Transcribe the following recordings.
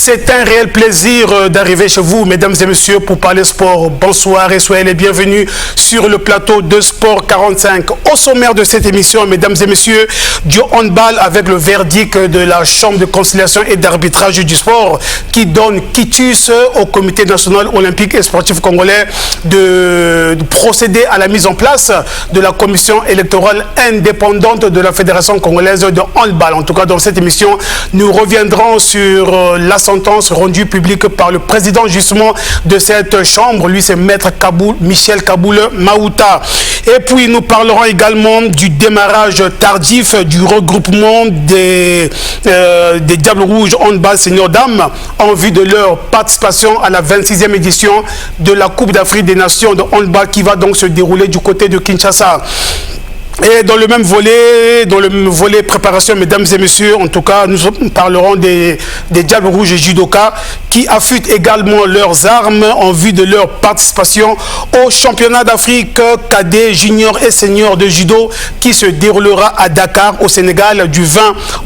C'est un réel plaisir d'arriver chez vous, mesdames et messieurs, pour parler sport. Bonsoir et soyez les bienvenus sur le plateau de Sport 45. Au sommaire de cette émission, mesdames et messieurs, du handball avec le verdict de la Chambre de conciliation et d'arbitrage du sport qui donne quitus au Comité national olympique et sportif congolais de procéder à la mise en place de la commission électorale indépendante de la Fédération congolaise de handball. En tout cas, dans cette émission, nous reviendrons sur la sentence rendue publique par le président justement de cette chambre. Lui, c'est Maître Michel Kaboul Maouta. Et puis, nous parlerons également du démarrage tardif du regroupement des Diables Rouges handball senior dames en vue de leur participation à la 26e édition de la Coupe d'Afrique des Nations de handball qui va donc se dérouler du côté de Kinshasa. Et dans le même volet préparation, mesdames et messieurs, en tout cas, nous parlerons des Diables Rouges et Judoka qui affûtent également leurs armes en vue de leur participation au championnat d'Afrique cadet, junior et senior de judo qui se déroulera à Dakar, au Sénégal, du 20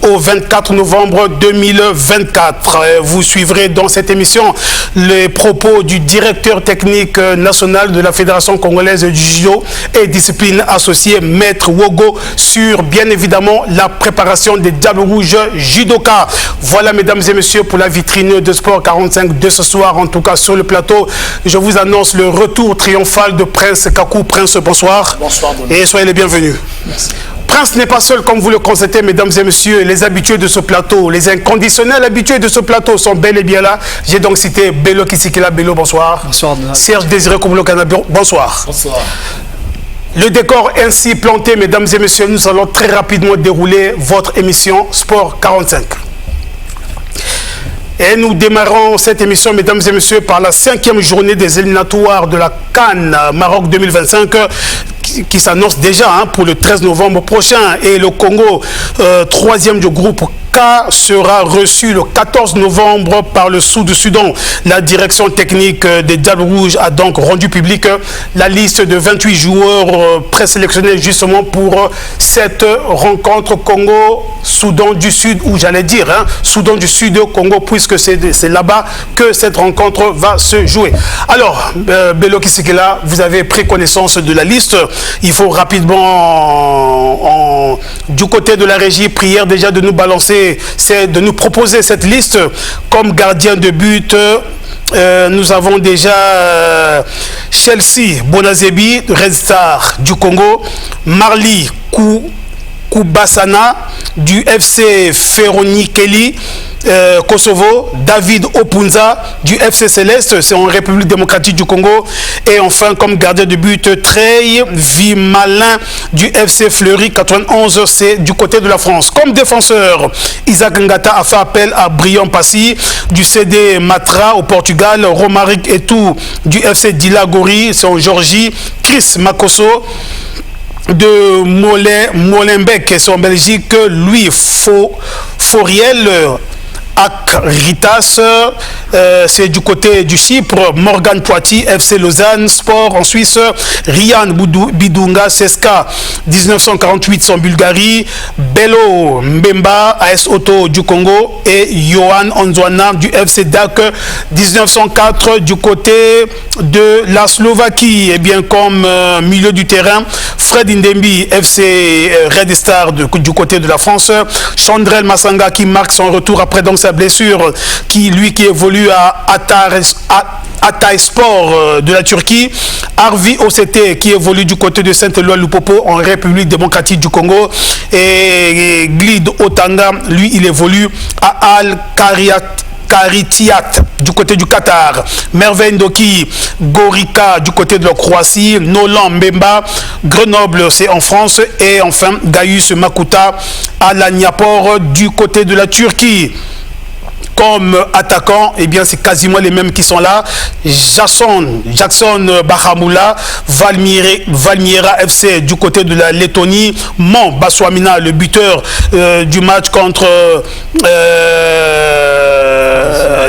au 24 novembre 2024. Vous suivrez dans cette émission les propos du directeur technique national de la Fédération congolaise du judo et discipline associée, Maître Wogo, sur bien évidemment la préparation des Diables Rouges Judoka. Voilà, mesdames et messieurs, pour la vitrine de Sport 45 de ce soir. En tout cas, sur le plateau, je vous annonce le retour triomphal de Prince Kakou. Prince, bonsoir. Bonsoir. Et soyez les bienvenus. Merci. Prince n'est pas seul, comme vous le constatez, mesdames et messieurs. Les habitués de ce plateau, les inconditionnels habitués de ce plateau sont bel et bien là. J'ai donc cité Bello Kisikila. Bello, bonsoir. Bonsoir. Serge Désiré Kouboulo Canabio, bonsoir. Bonsoir. Le décor ainsi planté, mesdames et messieurs, nous allons très rapidement dérouler votre émission Sport 45. Et nous démarrons cette émission, mesdames et messieurs, par la 5e journée des éliminatoires de la CAN Maroc 2025 qui s'annonce déjà pour le 13 novembre prochain. Et le Congo, 3e du groupe K, sera reçu le 14 novembre par le Sud-Soudan. La direction technique des Diables Rouges a donc rendu publique la liste de 28 joueurs présélectionnés justement pour cette rencontre Congo-Soudan du Sud, ou j'allais dire Soudan du Sud-Congo, puisque c'est là-bas que cette rencontre va se jouer. Alors, Bello Kisikela, vous avez pris connaissance de la liste. Il faut rapidement, du côté de la régie, prière déjà de nous balancer, c'est de nous proposer cette liste. Comme gardien de but, nous avons déjà Chelsea Bonazebi, Red Star du Congo, Marly Koubasana du FC Ferroni Kelly, Kosovo, David Opunza du FC Céleste, c'est en République démocratique du Congo, et enfin comme gardien de but Trey Vimalin du FC Fleury 91, c'est du côté de la France. Comme défenseur, Isaac Ngata a fait appel à Brian Passy du CD Matra au Portugal, Romaric Etou du FC Dilagori, c'est en Géorgie, Chris Makoso de Molenbeek, c'est en Belgique, Louis Foriel Akritas, c'est du côté du Chypre, Morgan Poiti, FC Lausanne Sport en Suisse, Ryan Bidunga, CSKA 1948 en Bulgarie, Bello Mbemba, AS Auto du Congo et Johan Onzwana du FC DAC 1904 du côté de la Slovaquie. Et bien comme milieu du terrain, Fred Ndembi, FC Red Star du côté de la France, Chandrel Massanga qui marque son retour après donc sa blessure, qui évolue à Hatay Sport de la Turquie, Arvi OCT qui évolue du côté de Saint-Éloi-Lupopo en République démocratique du Congo, et Glid Otanga, lui il évolue à Al-Karitiat du côté du Qatar, Merveille Ndoki Gorica du côté de la Croatie, Nolan Mbemba Grenoble, c'est en France, et enfin Gaius Makuta à l'Aniapor du côté de la Turquie. Comme attaquant, eh bien c'est quasiment les mêmes qui sont là. Jackson Bahamoula, Valmiera FC du côté de la Lettonie, Mon Baswamina, le buteur du match contre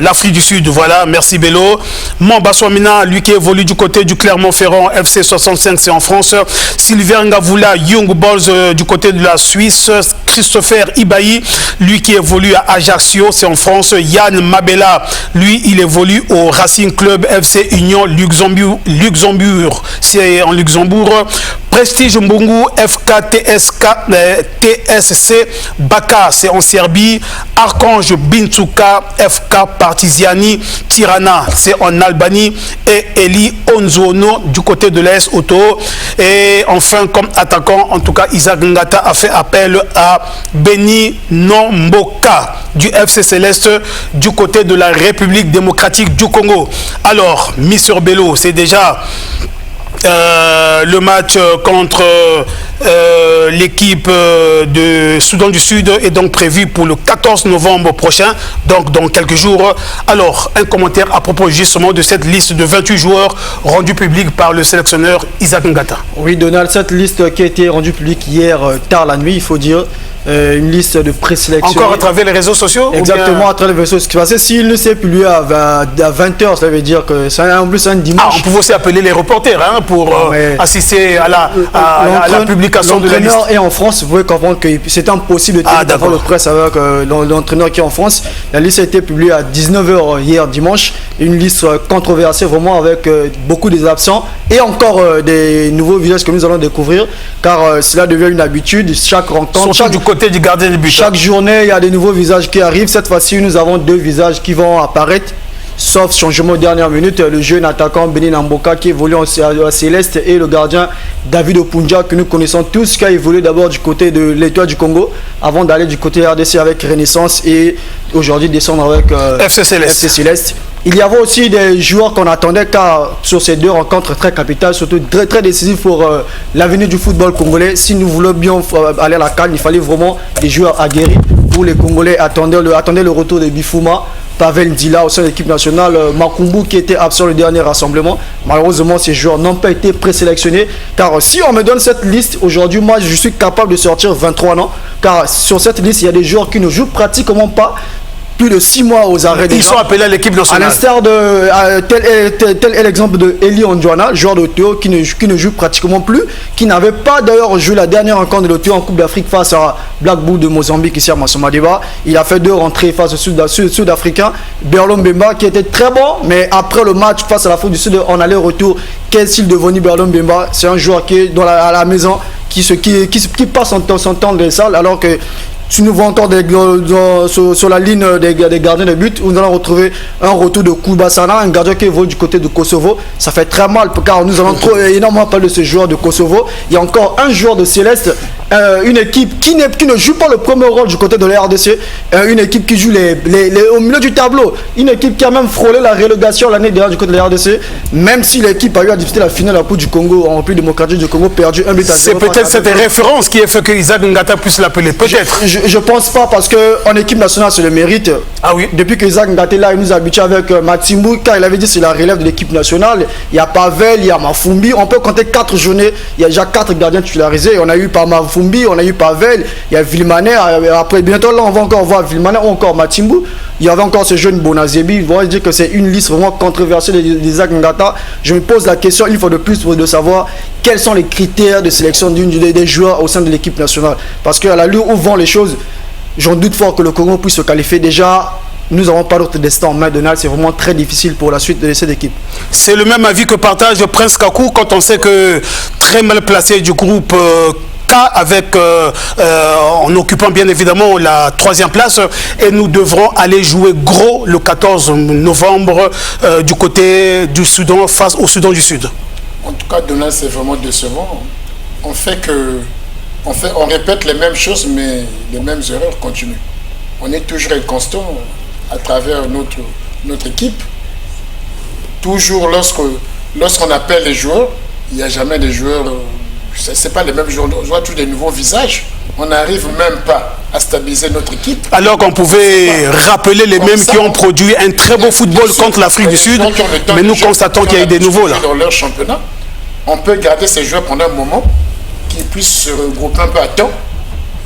l'Afrique du Sud, voilà, merci Bello. Mamba Swamina, lui qui évolue du côté du Clermont-Ferrand, FC 65, c'est en France. Sylvain Ngavoula, Young Balls du côté de la Suisse. Christopher Ibaï, lui qui évolue à Ajaccio, c'est en France. Yann Mabella, lui, il évolue au Racing Club FC Union Luxembourg, c'est en Luxembourg. Prestige Mbungu, TSC Baka, c'est en Serbie. Archange Bintsuka, FK Partiziani Tirana, c'est en Albanie. Et Eli Onzono du côté de l'Est Auto. Et enfin, comme attaquant, en tout cas, Isaac Ngata a fait appel à Beni Nomboka du FC Céleste du côté de la République démocratique du Congo. Alors, Mister Bello, c'est déjà le match contre l'équipe de Soudan du Sud est donc prévu pour le 14 novembre prochain, donc dans quelques jours. Alors, un commentaire à propos justement de cette liste de 28 joueurs rendue publique par le sélectionneur Isaac Ngata. Oui, Donald, cette liste qui a été rendue publique hier tard la nuit, il faut dire. Une liste de présélection. Encore à travers les réseaux sociaux? Exactement, à travers les réseaux sociaux. Parce que s'il ne s'est publié à 20h, ça veut dire que c'est en plus un dimanche. Ah, on pouvait aussi appeler les reporters pour assister à la publication de la liste. L'entraîneur est en France, vous pouvez comprendre que c'est impossible de tenir devant le presse avec l'entraîneur qui est en France. La liste a été publiée à 19h hier dimanche. Une liste controversée vraiment avec beaucoup des absents et encore des nouveaux visages que nous allons découvrir car cela devient une habitude. Chaque rencontre, du côté du gardien de but. Chaque journée, il y a des nouveaux visages qui arrivent. Cette fois-ci, nous avons 2 visages qui vont apparaître. Sauf changement de dernière minute, le jeune attaquant Beni Nomboka qui évolue à Céleste et le gardien David Opunja que nous connaissons tous, qui a évolué d'abord du côté de l'Étoile du Congo avant d'aller du côté RDC avec Renaissance et aujourd'hui descendre avec FC Céleste. Il y avait aussi des joueurs qu'on attendait car sur ces 2 rencontres très capitales, surtout très, très décisives pour l'avenir du football congolais. Si nous voulons bien aller à la CAN, il fallait vraiment des joueurs aguerris pour les Congolais. Attendaient le retour de Bifouma, Pavel Ndila au sein de l'équipe nationale, Makumbu qui était absent le dernier rassemblement. Malheureusement, ces joueurs n'ont pas été présélectionnés car si on me donne cette liste aujourd'hui, moi je suis capable de sortir 23 noms car sur cette liste, il y a des joueurs qui ne jouent pratiquement pas plus de 6 mois aux arrêts. Ils sont appelés à l'équipe nationale. À l'instar de tel est l'exemple de Eli Ondjoana, joueur de Théo qui ne joue pratiquement plus, qui n'avait pas d'ailleurs joué la dernière rencontre de Théo en Coupe d'Afrique face à Black Bull de Mozambique ici à Massomadeba. Il a fait 2 rentrées face au Sud-Africain. Berlon Bemba qui était très bon, mais après le match face à l'Afrique du Sud, en aller-retour, qu'est-il devenu Berlon Bemba? C'est un joueur qui est à la maison, qui passe son temps dans les salles, alors que si nous voyons encore sur la ligne des gardiens de but, nous allons retrouver un retour de Koubasana, un gardien qui évolue du côté de Kosovo. Ça fait très mal car nous allons énormément parler de ce joueur de Kosovo. Il y a encore un joueur de Céleste, une équipe qui ne joue pas le premier rôle du côté de la RDC, une équipe qui joue au milieu du tableau, une équipe qui a même frôlé la relégation l'année dernière du côté de la RDC, même si l'équipe a eu à disputer la finale à la Coupe du Congo en République démocratique du Congo, perdu 1 but à 0. C'est peut-être cette référence qui a fait que Isaac Ngata puisse l'appeler, peut-être. Je pense pas parce qu'en équipe nationale c'est le mérite. Ah oui. Depuis que Isaac Ngata là, il nous a habitué avec Matimbu, car il avait dit c'est la relève de l'équipe nationale. Il y a Pavel, il y a Mafumbi. On peut compter 4 journées. Il y a déjà 4 gardiens titularisés. On a eu par Mafumbi, on a eu Pavel, il y a Vilmané. Après bientôt là on va encore voir Vilmané ou encore Matimbu. Il y avait encore ce jeune Bonazebi. Ils vont dire que c'est une liste vraiment controversée d'Isaac Ngata. Je me pose la question une fois de plus de savoir quels sont les critères de sélection des joueurs au sein de l'équipe nationale. Parce qu'à l'allure où vont les choses, j'en doute fort que le Congo puisse se qualifier. Déjà, nous n'avons pas d'autre destin en main, Donald. C'est vraiment très difficile pour la suite de cette équipe. C'est le même avis que partage Prince Kakou quand on sait que très mal placé du groupe avec en occupant bien évidemment la 3e place et nous devrons aller jouer gros le 14 novembre du côté du Soudan face au Soudan du Sud. En tout cas, Donald, c'est vraiment décevant. On répète les mêmes choses, mais les mêmes erreurs continuent. On est toujours inconstant à travers notre équipe. Toujours lorsqu'on appelle les joueurs, il n'y a jamais des joueurs, ce n'est pas les mêmes joueurs, on voit tous des nouveaux visages. On n'arrive même pas à stabiliser notre équipe. Alors qu'on pouvait rappeler les mêmes qui ont produit un très beau football contre l'Afrique du Sud, mais nous constatons qu'il y a eu des nouveaux là. Dans leur championnat, on peut garder ces joueurs pendant un moment, qu'ils puissent se regrouper un peu à temps.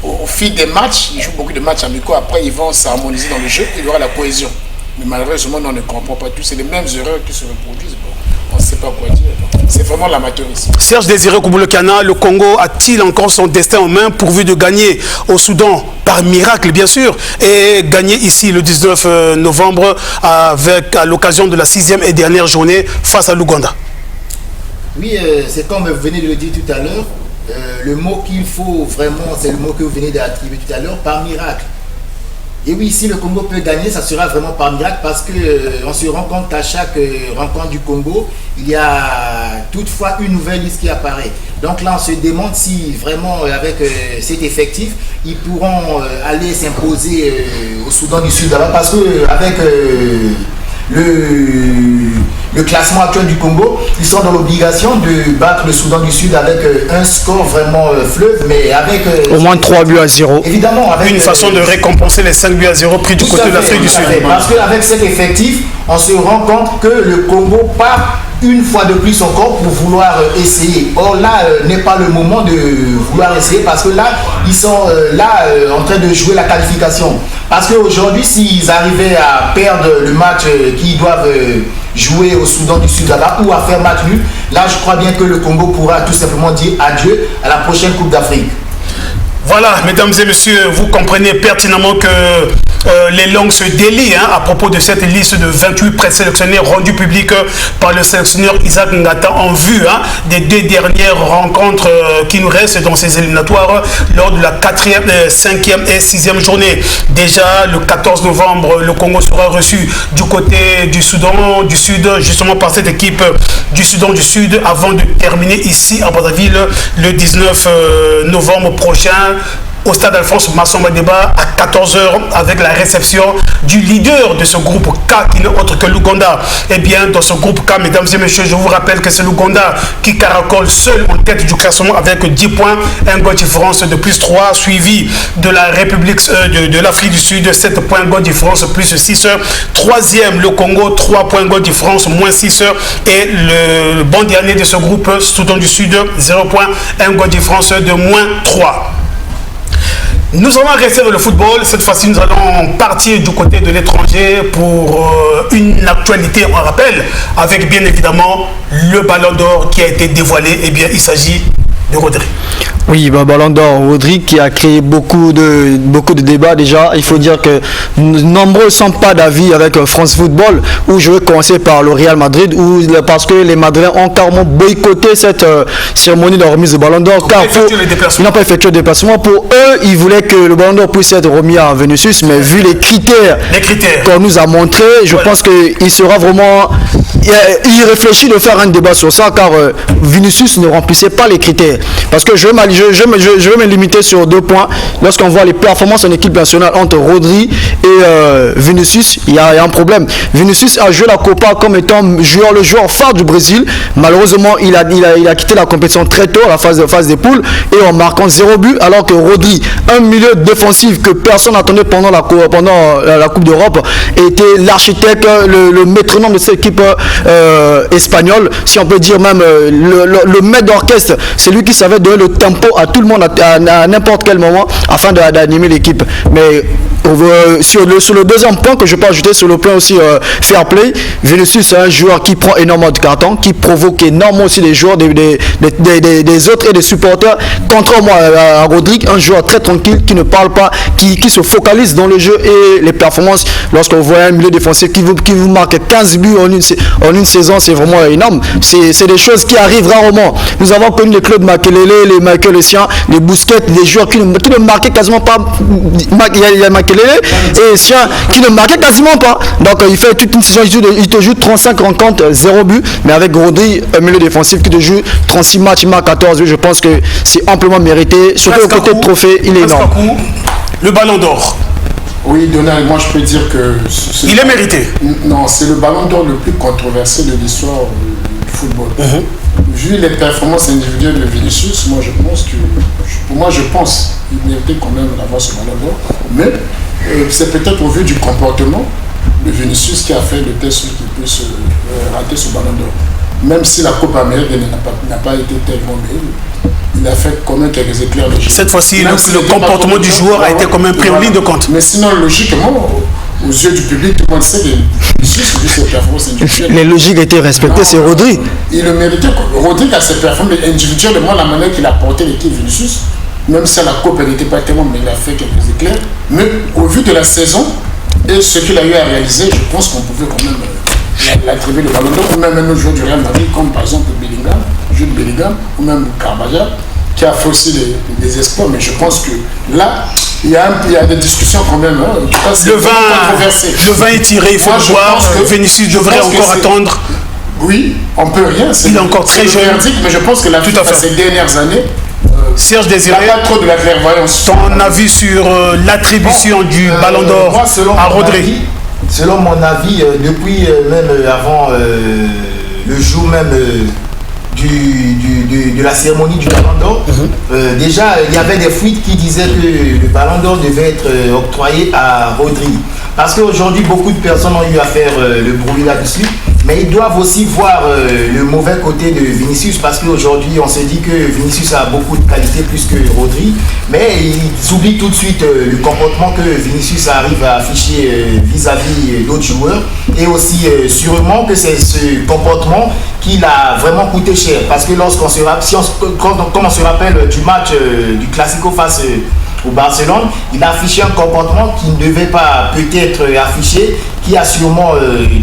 Au fil des matchs, ils jouent beaucoup de matchs amicaux, après ils vont s'harmoniser dans le jeu, il y aura la cohésion. Mais malheureusement, on ne comprend pas tout. C'est les mêmes erreurs qui se reproduisent. Bon, on ne sait pas quoi dire. C'est vraiment l'amateurisme. Serge Désiré Kouboulekana, le Congo a-t-il encore son destin en main pourvu de gagner au Soudan par miracle, bien sûr, et gagner ici le 19 novembre à l'occasion de la 6e et dernière journée face à l'Ouganda? Oui, c'est comme vous venez de le dire tout à l'heure. Le mot qu'il faut vraiment, c'est le mot que vous venez d'attribuer tout à l'heure, par miracle. Et oui, si le Congo peut gagner, ça sera vraiment par miracle parce qu'on se rend compte qu'à chaque rencontre du Congo, il y a toutefois une nouvelle liste qui apparaît. Donc là, on se demande si vraiment, avec cet effectif, ils pourront aller s'imposer au Soudan du Sud. Alors, parce qu'avec le classement actuel du Congo, ils sont dans l'obligation de battre le Soudan du Sud avec un score vraiment fleuve, mais avec au moins 3-0. Évidemment, avec une façon de récompenser les 5-0 pris du côté de l'Afrique du Sud. Parce qu'avec cet effectif, on se rend compte que le Congo part une fois de plus encore pour vouloir essayer. Or là, n'est pas le moment de vouloir essayer parce que là, ils sont en train de jouer la qualification. Parce qu'aujourd'hui, s'ils arrivaient à perdre le match qu'ils doivent jouer au Soudan du Sud là-bas ou à faire match nul, là, je crois bien que le Congo pourra tout simplement dire adieu à la prochaine Coupe d'Afrique. Voilà, mesdames et messieurs, vous comprenez pertinemment que les langues se délient à propos de cette liste de 28 présélectionnés rendus publics par le sélectionneur Isaac Ngata en vue des 2 dernières rencontres qui nous restent dans ces éliminatoires lors de la 4e, 5e et 6e journée. Déjà, le 14 novembre, le Congo sera reçu du côté du Soudan du Sud, justement par cette équipe du Soudan du Sud, avant de terminer ici à Brazzaville le 19 novembre prochain au stade Alphonse Massamba Débat à 14h avec la réception du leader de ce groupe K qui n'est autre que l'Ouganda. Et bien dans ce groupe K, mesdames et messieurs, je vous rappelle que c'est l'Ouganda qui caracole seul en tête du classement avec 10 points, un goal différence de plus 3, suivi de la République de l'Afrique du Sud, 7 points goal différence plus 6. Troisième, le Congo, 3 points goal différence moins 6. Et le bon dernier de ce groupe, Soudan du Sud, 0 points, un goal différence de moins 3. Nous allons rester dans le football. Cette fois-ci, nous allons partir du côté de l'étranger pour une actualité, on rappelle, avec bien évidemment le Ballon d'Or qui a été dévoilé. Eh bien, il s'agit de Rodri. Oui, Ballon d'Or, Rodri qui a créé beaucoup de débats déjà. Il faut dire que nombreux ne sont pas d'avis avec France Football, où je vais commencer par le Real Madrid, parce que les Madrilènes ont carrément boycotté cette cérémonie de remise de Ballon d'Or. Ils n'ont pas effectué le déplacement. Pour eux, ils voulaient que le Ballon d'Or puisse être remis à Vinicius, mais vu les critères qu'on nous a montrés, je pense qu'il sera vraiment... Il réfléchit de faire un débat sur ça, car Vinicius ne remplissait pas les critères. Parce que je vais me limiter sur 2 points. Lorsqu'on voit les performances en équipe nationale entre Rodri et Vinicius, il y a un problème. Vinicius a joué la Copa comme étant le joueur phare du Brésil. Malheureusement, il a quitté la compétition très tôt, à la phase des poules, et en marquant 0 but, alors que Rodri, un milieu défensif que personne n'attendait pendant la Coupe d'Europe, était l'architecte, le métronome de cette équipe espagnole, si on peut dire même le maître d'orchestre. C'est lui qui savait donner le tempo à tout le monde à n'importe quel moment afin d'animer l'équipe. Mais sur le deuxième point que je peux ajouter, sur le plan aussi fair play, Vinicius est un joueur qui prend énormément de cartons, qui provoque énormément aussi des joueurs des autres et des supporters. Contrairement à Rodri, un joueur très tranquille, qui ne parle pas, qui se focalise dans le jeu et les performances. Lorsqu'on voit un milieu défensif qui vous marque 15 buts en une saison, c'est vraiment énorme. C'est des choses qui arrivent rarement. Nous avons connu les Claude Makelele, les Michael Essien, les Busquets, des joueurs qui ne marquaient quasiment pas. Il y a Makelele et Essien qui ne marquaient quasiment pas. Donc il fait toute une saison, il te joue 35 rencontres, 0 but. Mais avec Rodri, un milieu défensif qui te joue 36 matchs, il marque 14 buts. Je pense que c'est amplement mérité. Surtout au côté de trophée, il est énorme. Le Ballon d'Or. Oui, Donald, moi je peux dire que... Il est mérité. Non, c'est le Ballon d'Or le plus controversé de l'histoire du football. Vu les performances individuelles de Vinicius, je pense qu'il méritait quand même d'avoir ce Ballon d'Or. Mais c'est peut-être au vu du comportement de Vinicius qui a fait de telle sorte qu'il puisse rater ce Ballon d'Or. Même si la Coupe américaine n'a pas été tellement belle, il a fait quand même quelques éclairs de jeu. Cette fois-ci, le comportement du joueur a été quand même pris en ligne de compte. Mais sinon, logiquement, aux yeux du public, tout le monde sait que Vinicius, vu ses performances individuelles. Les logiques étaient respectées, c'est Rodri. Il le méritait. Rodri a ses performances individuellement, la manière qu'il a porté l'équipe Vinicius, même si la coupe n'était pas tellement, mais il a fait quelques éclairs. Mais au vu de la saison et ce qu'il a eu à réaliser, je pense qu'on pouvait quand même l'attribuer le ballon d'or, ou même un autre joueur du Real Madrid, comme par exemple Bellingham, Jude Bellingham, ou même Carvajal, qui a fait aussi des espoirs. Mais je pense que là, il y a des discussions quand même. Hein. En tout cas, le vin est tiré, il faut le voir. Vinicius devrait encore attendre. Oui, on peut rien. Il est encore très jeune. Verdict, mais je pense que la FIFA, ces dernières années, Serge Désiré, il n'y a pas trop de la clairvoyance. Ton avis sur l'attribution du ballon d'or à Rodri? Selon mon avis, depuis même avant le jour même de la cérémonie du ballon d'or, déjà il y avait des fuites qui disaient que le ballon d'or devait être octroyé à Rodri. Parce qu'aujourd'hui, beaucoup de personnes ont eu à faire le bruit là-dessus. Mais ils doivent aussi voir le mauvais côté de Vinicius, parce qu'aujourd'hui on se dit que Vinicius a beaucoup de qualité plus que Rodri, mais ils oublient tout de suite le comportement que Vinicius arrive à afficher vis-à-vis d'autres joueurs, et aussi sûrement que c'est ce comportement qui l'a vraiment coûté cher, parce que lorsqu'on se rappelle du match du Classico face au Barcelone, il a affiché un comportement qui ne devait pas peut-être afficher, qui a sûrement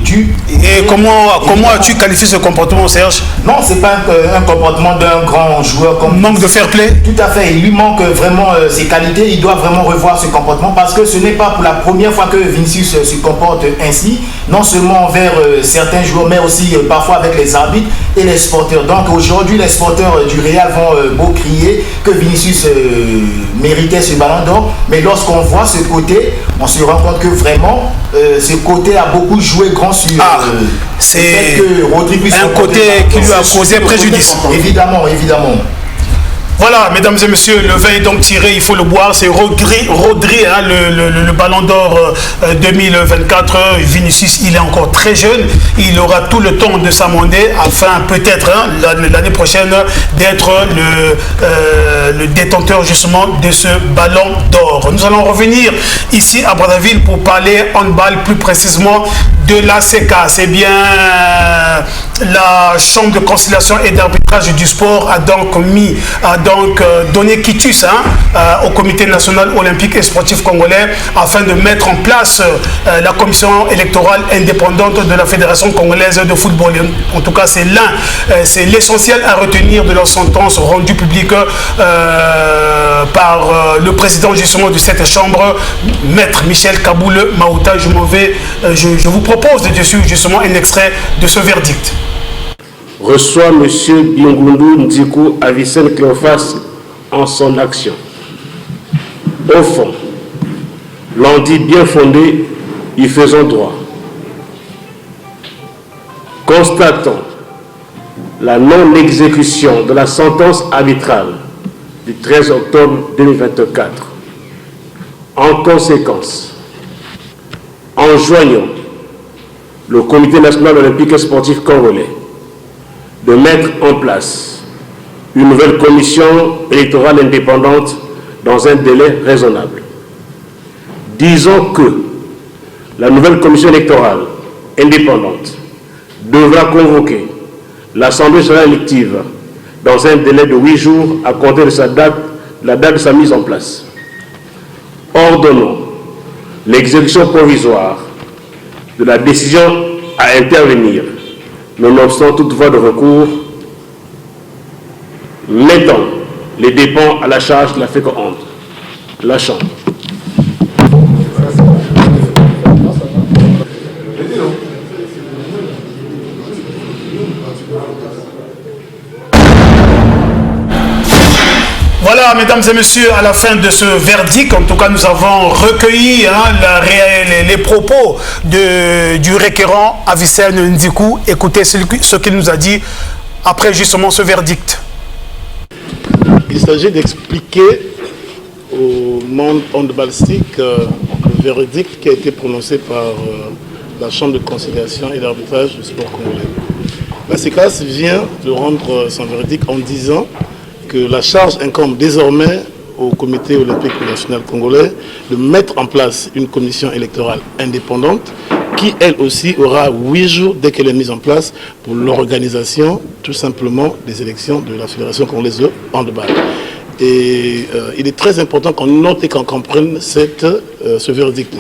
dû... Et comment as-tu qualifié ce comportement, Serge? Non, c'est pas un comportement d'un grand joueur. Comme manque de fair play? Tout à fait, il lui manque vraiment ses qualités, il doit vraiment revoir ce comportement, parce que ce n'est pas pour la première fois que Vinicius se comporte ainsi, non seulement envers certains joueurs, mais aussi parfois avec les arbitres et les supporters. Donc aujourd'hui, les supporters du Real vont beau crier que Vinicius méritait ce ballon d'or, mais lorsqu'on voit ce côté, on se rend compte que vraiment ce côté a beaucoup joué grand sur c'est un côté qui lui a causé préjudice. Évidemment. Voilà, mesdames et messieurs, le vin est donc tiré, il faut le boire. C'est Rodri, hein, le ballon d'or 2024. Vinicius, il est encore très jeune. Il aura tout le temps de s'amender afin peut-être l'année prochaine d'être le détenteur justement de ce ballon d'or. Nous allons revenir ici à Brazzaville pour parler handball, plus précisément de l'ACK. C'est bien la Chambre de conciliation et d'arbitrage du sport a donc donné quitus au Comité national olympique et sportif congolais afin de mettre en place la commission électorale indépendante de la Fédération congolaise de football. En tout cas, c'est l'essentiel à retenir de leur sentence rendue publique par le président justement de cette chambre, Maître Michel Kaboule Maouta. Je vous propose de dessus justement un extrait de ce verdict. Reçoit M. Bingundu Ndiku Avicenne Cléophas en son action. Au fond, l'on dit bien fondé, y faisons droit. Constatons la non-exécution de la sentence arbitrale du 13 octobre 2024. En conséquence, enjoignons le Comité national olympique et sportif congolais de mettre en place une nouvelle commission électorale indépendante dans un délai raisonnable. Disons que la nouvelle commission électorale indépendante devra convoquer l'Assemblée générale élective dans un délai de 8 jours à compter de la date de sa mise en place. Ordonnons l'exécution provisoire de la décision à intervenir, nonobstant toute voie de recours, mettant les dépens à la charge de la féconde, la Chambre. Voilà, mesdames et messieurs, à la fin de ce verdict, en tout cas, nous avons recueilli les propos du requérant Avicenne Ndiku. Écoutez ce qu'il nous a dit après justement ce verdict. Il s'agit d'expliquer au monde handballistique le verdict qui a été prononcé par la Chambre de conciliation et d'arbitrage du sport congolais. La CECAS vient de rendre son verdict en disant que la charge incombe désormais au Comité olympique national congolais de mettre en place une commission électorale indépendante qui, elle aussi, aura 8 jours dès qu'elle est mise en place pour l'organisation, tout simplement, des élections de la Fédération congolaise de handball. Et il est très important qu'on note et qu'on comprenne ce verdict.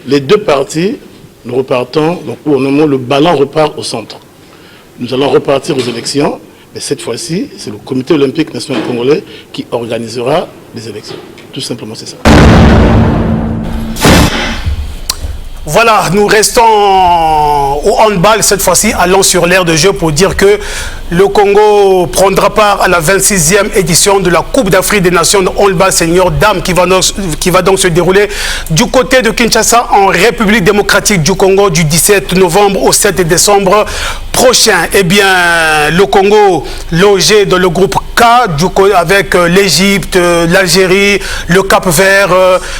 Les deux parties, nous repartons, donc au moment le ballon repart au centre. Nous allons repartir aux élections, mais cette fois-ci, c'est le Comité olympique national congolais qui organisera les élections. Tout simplement, c'est ça. Voilà, nous restons au handball cette fois-ci, allons sur l'aire de jeu pour dire que le Congo prendra part à la 26e édition de la Coupe d'Afrique des Nations de handball senior dames qui va donc se dérouler du côté de Kinshasa en République démocratique du Congo du 17 novembre au 7 décembre prochain. Eh bien, le Congo logé dans le groupe K avec l'Égypte, l'Algérie, le Cap-Vert,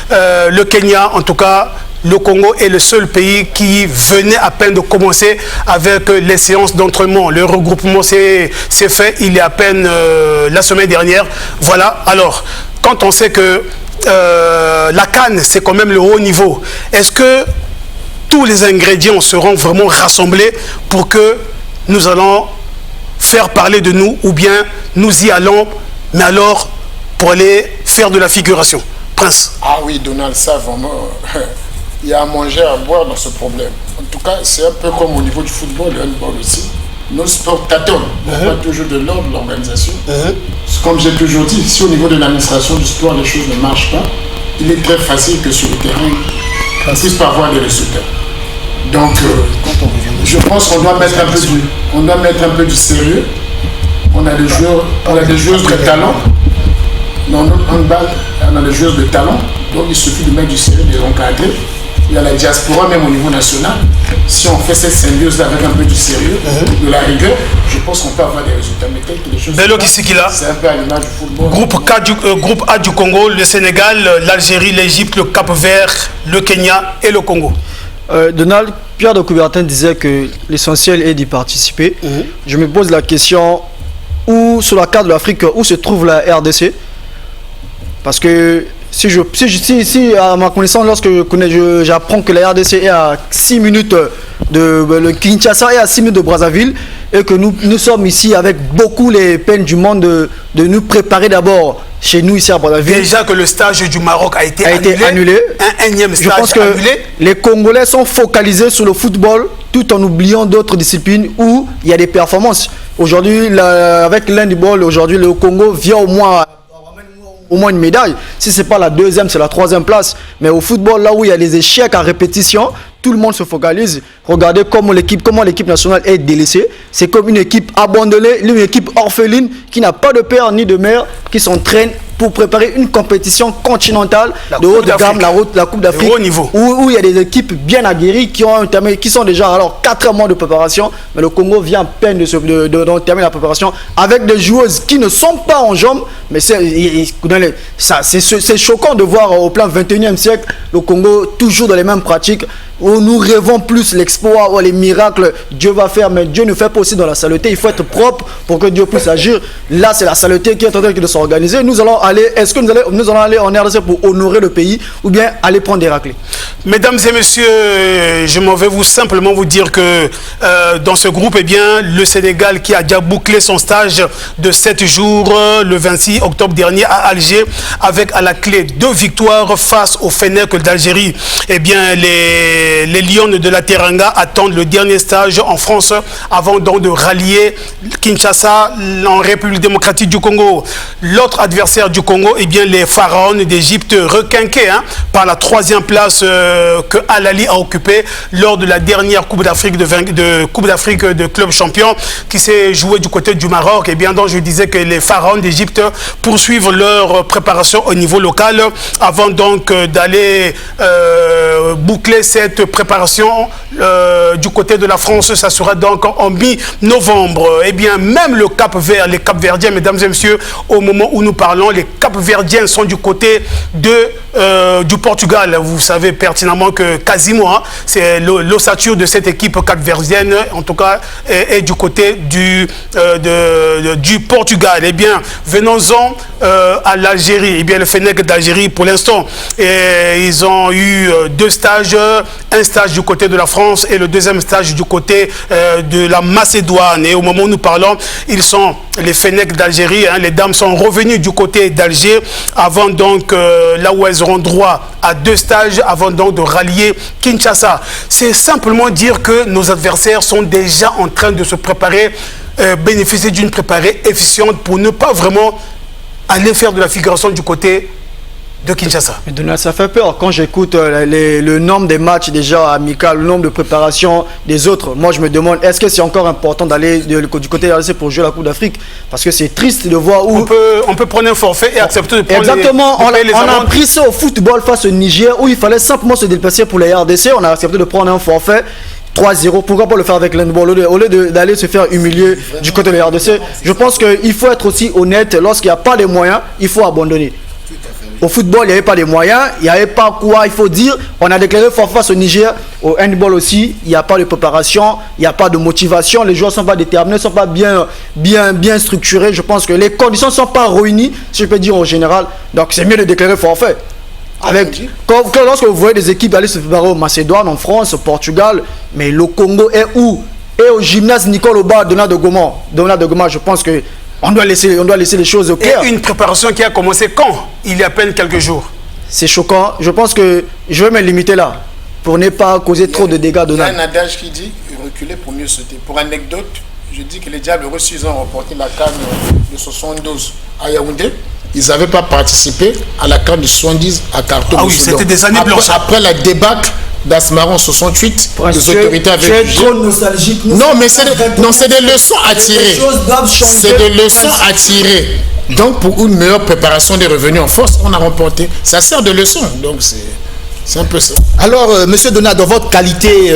le Kenya, en tout cas. Le Congo est le seul pays qui venait à peine de commencer avec les séances d'entraînement. Le regroupement s'est fait il y a à peine la semaine dernière. Voilà, alors, quand on sait que la CAN, c'est quand même le haut niveau, est-ce que tous les ingrédients seront vraiment rassemblés pour que nous allons faire parler de nous ou bien nous y allons, mais alors pour aller faire de la figuration? Prince. Ah oui, Donald, ça vraiment... Il y a à manger, à boire dans ce problème. En tout cas, c'est un peu comme au niveau du football, le handball aussi. Nos sports tâtonnent. On voit toujours de l'ordre, l'organisation. Comme j'ai toujours dit, si au niveau de l'administration du sport, les choses ne marchent pas, il est très facile que sur le terrain, on ne puisse pas avoir des résultats. Donc, je pense qu'on doit mettre un peu du sérieux. On a des joueuses de talent. Dans notre handball, on a des joueuses de talent. Donc, il suffit de mettre du sérieux, de les encadrer. Il y a la diaspora, même au niveau national. Si on fait cette symbiose avec un peu du sérieux, de la rigueur, je pense qu'on peut avoir des résultats. Mais tels que les choses. C'est un peu à l'image du football. Groupe A du Congo, le Sénégal, l'Algérie, l'Égypte, le Cap-Vert, le Kenya et le Congo. Donald, Pierre de Coubertin disait que l'essentiel est d'y participer. Je me pose la question, où sur la carte de l'Afrique, où se trouve la RDC? Parce que si à ma connaissance, lorsque j'apprends que la RDC est à 6 minutes le Kinshasa est à 6 minutes de Brazzaville et que nous sommes ici avec beaucoup les peines du monde de nous préparer d'abord chez nous ici à Brazzaville. Déjà que le stage du Maroc a été annulé. Un énième stage. Je pense que les Congolais sont focalisés sur le football tout en oubliant d'autres disciplines où il y a des performances. Aujourd'hui, avec l'handball, aujourd'hui le Congo vient au moins une médaille. Si ce n'est pas la deuxième, c'est la troisième place. Mais au football, là où il y a les échecs à répétition, tout le monde se focalise. Regardez comment l'équipe nationale est délaissée. C'est comme une équipe abandonnée, une équipe orpheline qui n'a pas de père ni de mère, qui s'entraîne pour préparer une compétition continentale de haute gamme, la Coupe d'Afrique, où il y a des équipes bien aguerries qui sont déjà 4 mois de préparation, mais le Congo vient à peine de terminer la préparation avec des joueuses qui ne sont pas en jambes, mais c'est choquant de voir au plan 21e siècle le Congo toujours dans les mêmes pratiques, où nous rêvons plus l'exploit ou les miracles Dieu va faire, mais Dieu ne fait pas aussi dans la saleté. Il faut être propre pour que Dieu puisse agir. Là, c'est la saleté qui est en train de s'organiser. Est-ce que nous allons aller en RDC pour honorer le pays ou bien aller prendre des raclés? Mesdames et messieurs, je m'en vais simplement vous dire que dans ce groupe, eh bien, le Sénégal qui a déjà bouclé son stage de 7 jours le 26 octobre dernier à Alger, avec à la clé 2 victoires face au Fennec d'Algérie. Eh bien, les Lions de la Teranga attendent le dernier stage en France avant donc de rallier Kinshasa en République démocratique du Congo. L'autre adversaire du Congo, eh bien, les Pharaons d'Égypte, requinqués par la 3e place que Al-Ali a occupée lors de la dernière Coupe d'Afrique de club champion qui s'est jouée du côté du Maroc. Et bien donc je disais que les Pharaons d'Égypte poursuivent leur préparation au niveau local avant donc d'aller boucler cette préparation du côté de la France. Ça sera donc en mi-novembre. Et bien même le Cap-Vert, les Cap-Verdiens, mesdames et messieurs, au moment où nous parlons, les Cap-Verdiens sont du côté du Portugal. Vous savez pertinemment que quasiment, hein, c'est l'ossature de cette équipe Cap-Verdienne, en tout cas, est du côté du Portugal. Eh bien, venons-en à l'Algérie. Eh bien, le Fennec d'Algérie, pour l'instant, ils ont eu 2 stages, un stage du côté de la France et le deuxième stage du côté de la Macédoine. Et au moment où nous parlons, ils sont les Fennecs d'Algérie, hein, les dames sont revenues du côté d'Alger avant donc là où elles auront droit à 2 stages avant donc de rallier Kinshasa. C'est simplement dire que nos adversaires sont déjà en train de se préparer, bénéficier d'une préparée efficiente pour ne pas vraiment aller faire de la figuration du côté de Kinshasa. Mais Donald, ça fait peur quand j'écoute le nombre des matchs déjà amicaux, le nombre de préparations des autres. Moi, je me demande, est-ce que c'est encore important d'aller du côté de l'ADC pour jouer la Coupe d'Afrique? Parce que c'est triste de voir où... On peut prendre un forfait et accepter de prendre Exactement, on a pris ça au football face au Niger où il fallait simplement se déplacer pour les RDC. On a accepté de prendre un forfait 3-0, pourquoi pas le faire avec l'handball au lieu d'aller se faire humilier du côté de la RDC. Je pense qu'il faut être aussi honnête, lorsqu'il n'y a pas les moyens, il faut abandonner. Au football, il n'y avait pas de moyens, il n'y avait pas quoi, il faut dire. On a déclaré forfait face au Niger. Au handball aussi, il n'y a pas de préparation, il n'y a pas de motivation. Les joueurs ne sont pas déterminés, ne sont pas bien structurés. Je pense que les conditions ne sont pas réunies, si je peux dire en général. Donc c'est mieux de déclarer forfait. Lorsque vous voyez des équipes aller se préparer au Macédoine, en France, au Portugal, mais le Congo est où? Et au gymnase Nicole Oba, Donald de Goma, je pense que on doit laisser les choses au clair. Et une préparation qui a commencé quand? Il y a à peine quelques jours. C'est choquant. Je pense que je vais me limiter là pour ne pas causer trop de dégâts. Il y a un adage qui dit reculer pour mieux sauter. Pour anecdote, je dis que les Diables Rouges, ils ont remporté la CAN de 72 à Yaoundé. Ils n'avaient pas participé à la CAN de 70 à Khartoum. Ah oui, c'était des années blanches. Après la débâcle d'Asmaran 68, les autorités avaient jugé. Trop nostalgique. Non, mais c'est des leçons à tirer. C'est des leçons à tirer. Donc, pour une meilleure préparation des revenus en force, on a remporté. Ça sert de leçon. Donc, c'est un peu ça. Alors, Monsieur Donald, dans votre qualité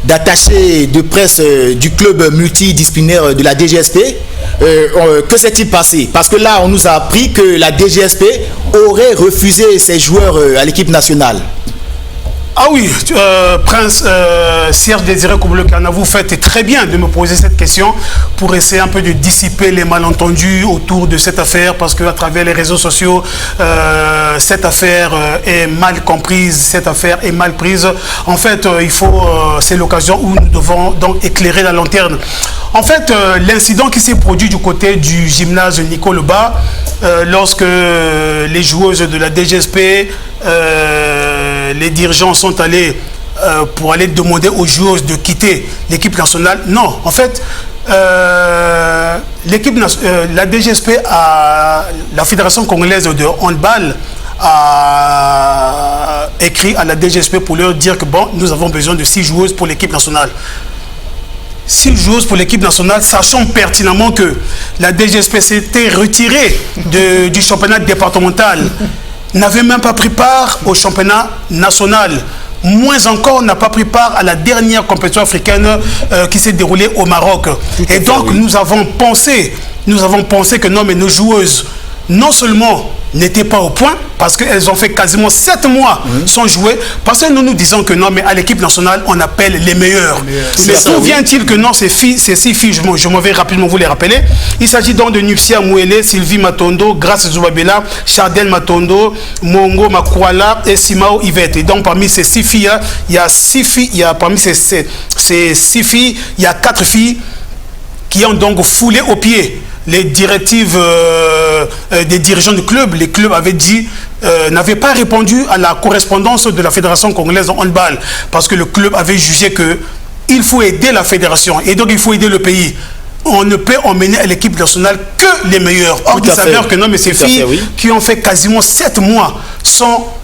d'attaché de presse du club multidisciplinaire de la DGSP, que s'est-il passé? Parce que là, on nous a appris que la DGSP aurait refusé ses joueurs à l'équipe nationale. Ah oui, Prince Serge Désiré Kouboulokana, vous faites très bien de me poser cette question pour essayer un peu de dissiper les malentendus autour de cette affaire, parce qu'à travers les réseaux sociaux, cette affaire est mal comprise, cette affaire est mal prise. En fait, c'est l'occasion où nous devons donc éclairer la lanterne. En fait, l'incident qui s'est produit du côté du gymnase Nicole Oba, lorsque les joueuses de la DGSP, les dirigeants sont allés pour aller demander aux joueuses de quitter l'équipe nationale. Non, en fait, la DGSP, la Fédération congolaise de handball, a écrit à la DGSP pour leur dire que bon, nous avons besoin de 6 joueuses pour l'équipe nationale. 6 joueuses pour l'équipe nationale, sachant pertinemment que la DGSP s'était retirée du championnat départemental, n'avait même pas pris part au championnat national. Moins encore, n'a pas pris part à la dernière compétition africaine qui s'est déroulée au Maroc. Et donc, nous avons pensé que non, mais nos joueuses, non seulement n'étaient pas au point, parce qu'elles ont fait quasiment 7 mois sans jouer, parce que nous disons que non, mais à l'équipe nationale, on appelle les meilleurs. Mais d'où vient-il que non, ces 6 filles, je m'en vais rapidement vous les rappeler. Il s'agit donc de Nupsia Mouele, Sylvie Matondo, Grace Zoubabela, Chardel Matondo, Mongo Makwala et Simao Yvette. Et donc parmi ces 6 filles, il y a 6 filles, parmi ces 6 filles, il y a 4 filles qui ont donc foulé aux pieds les directives des dirigeants du club. Les clubs avaient dit, n'avaient pas répondu à la correspondance de la Fédération congolaise de handball, parce que le club avait jugé que il faut aider la fédération et donc il faut aider le pays. On ne peut emmener à l'équipe nationale que les meilleurs. Or, il s'avère que non, mais ces filles qui ont fait quasiment 7 mois sans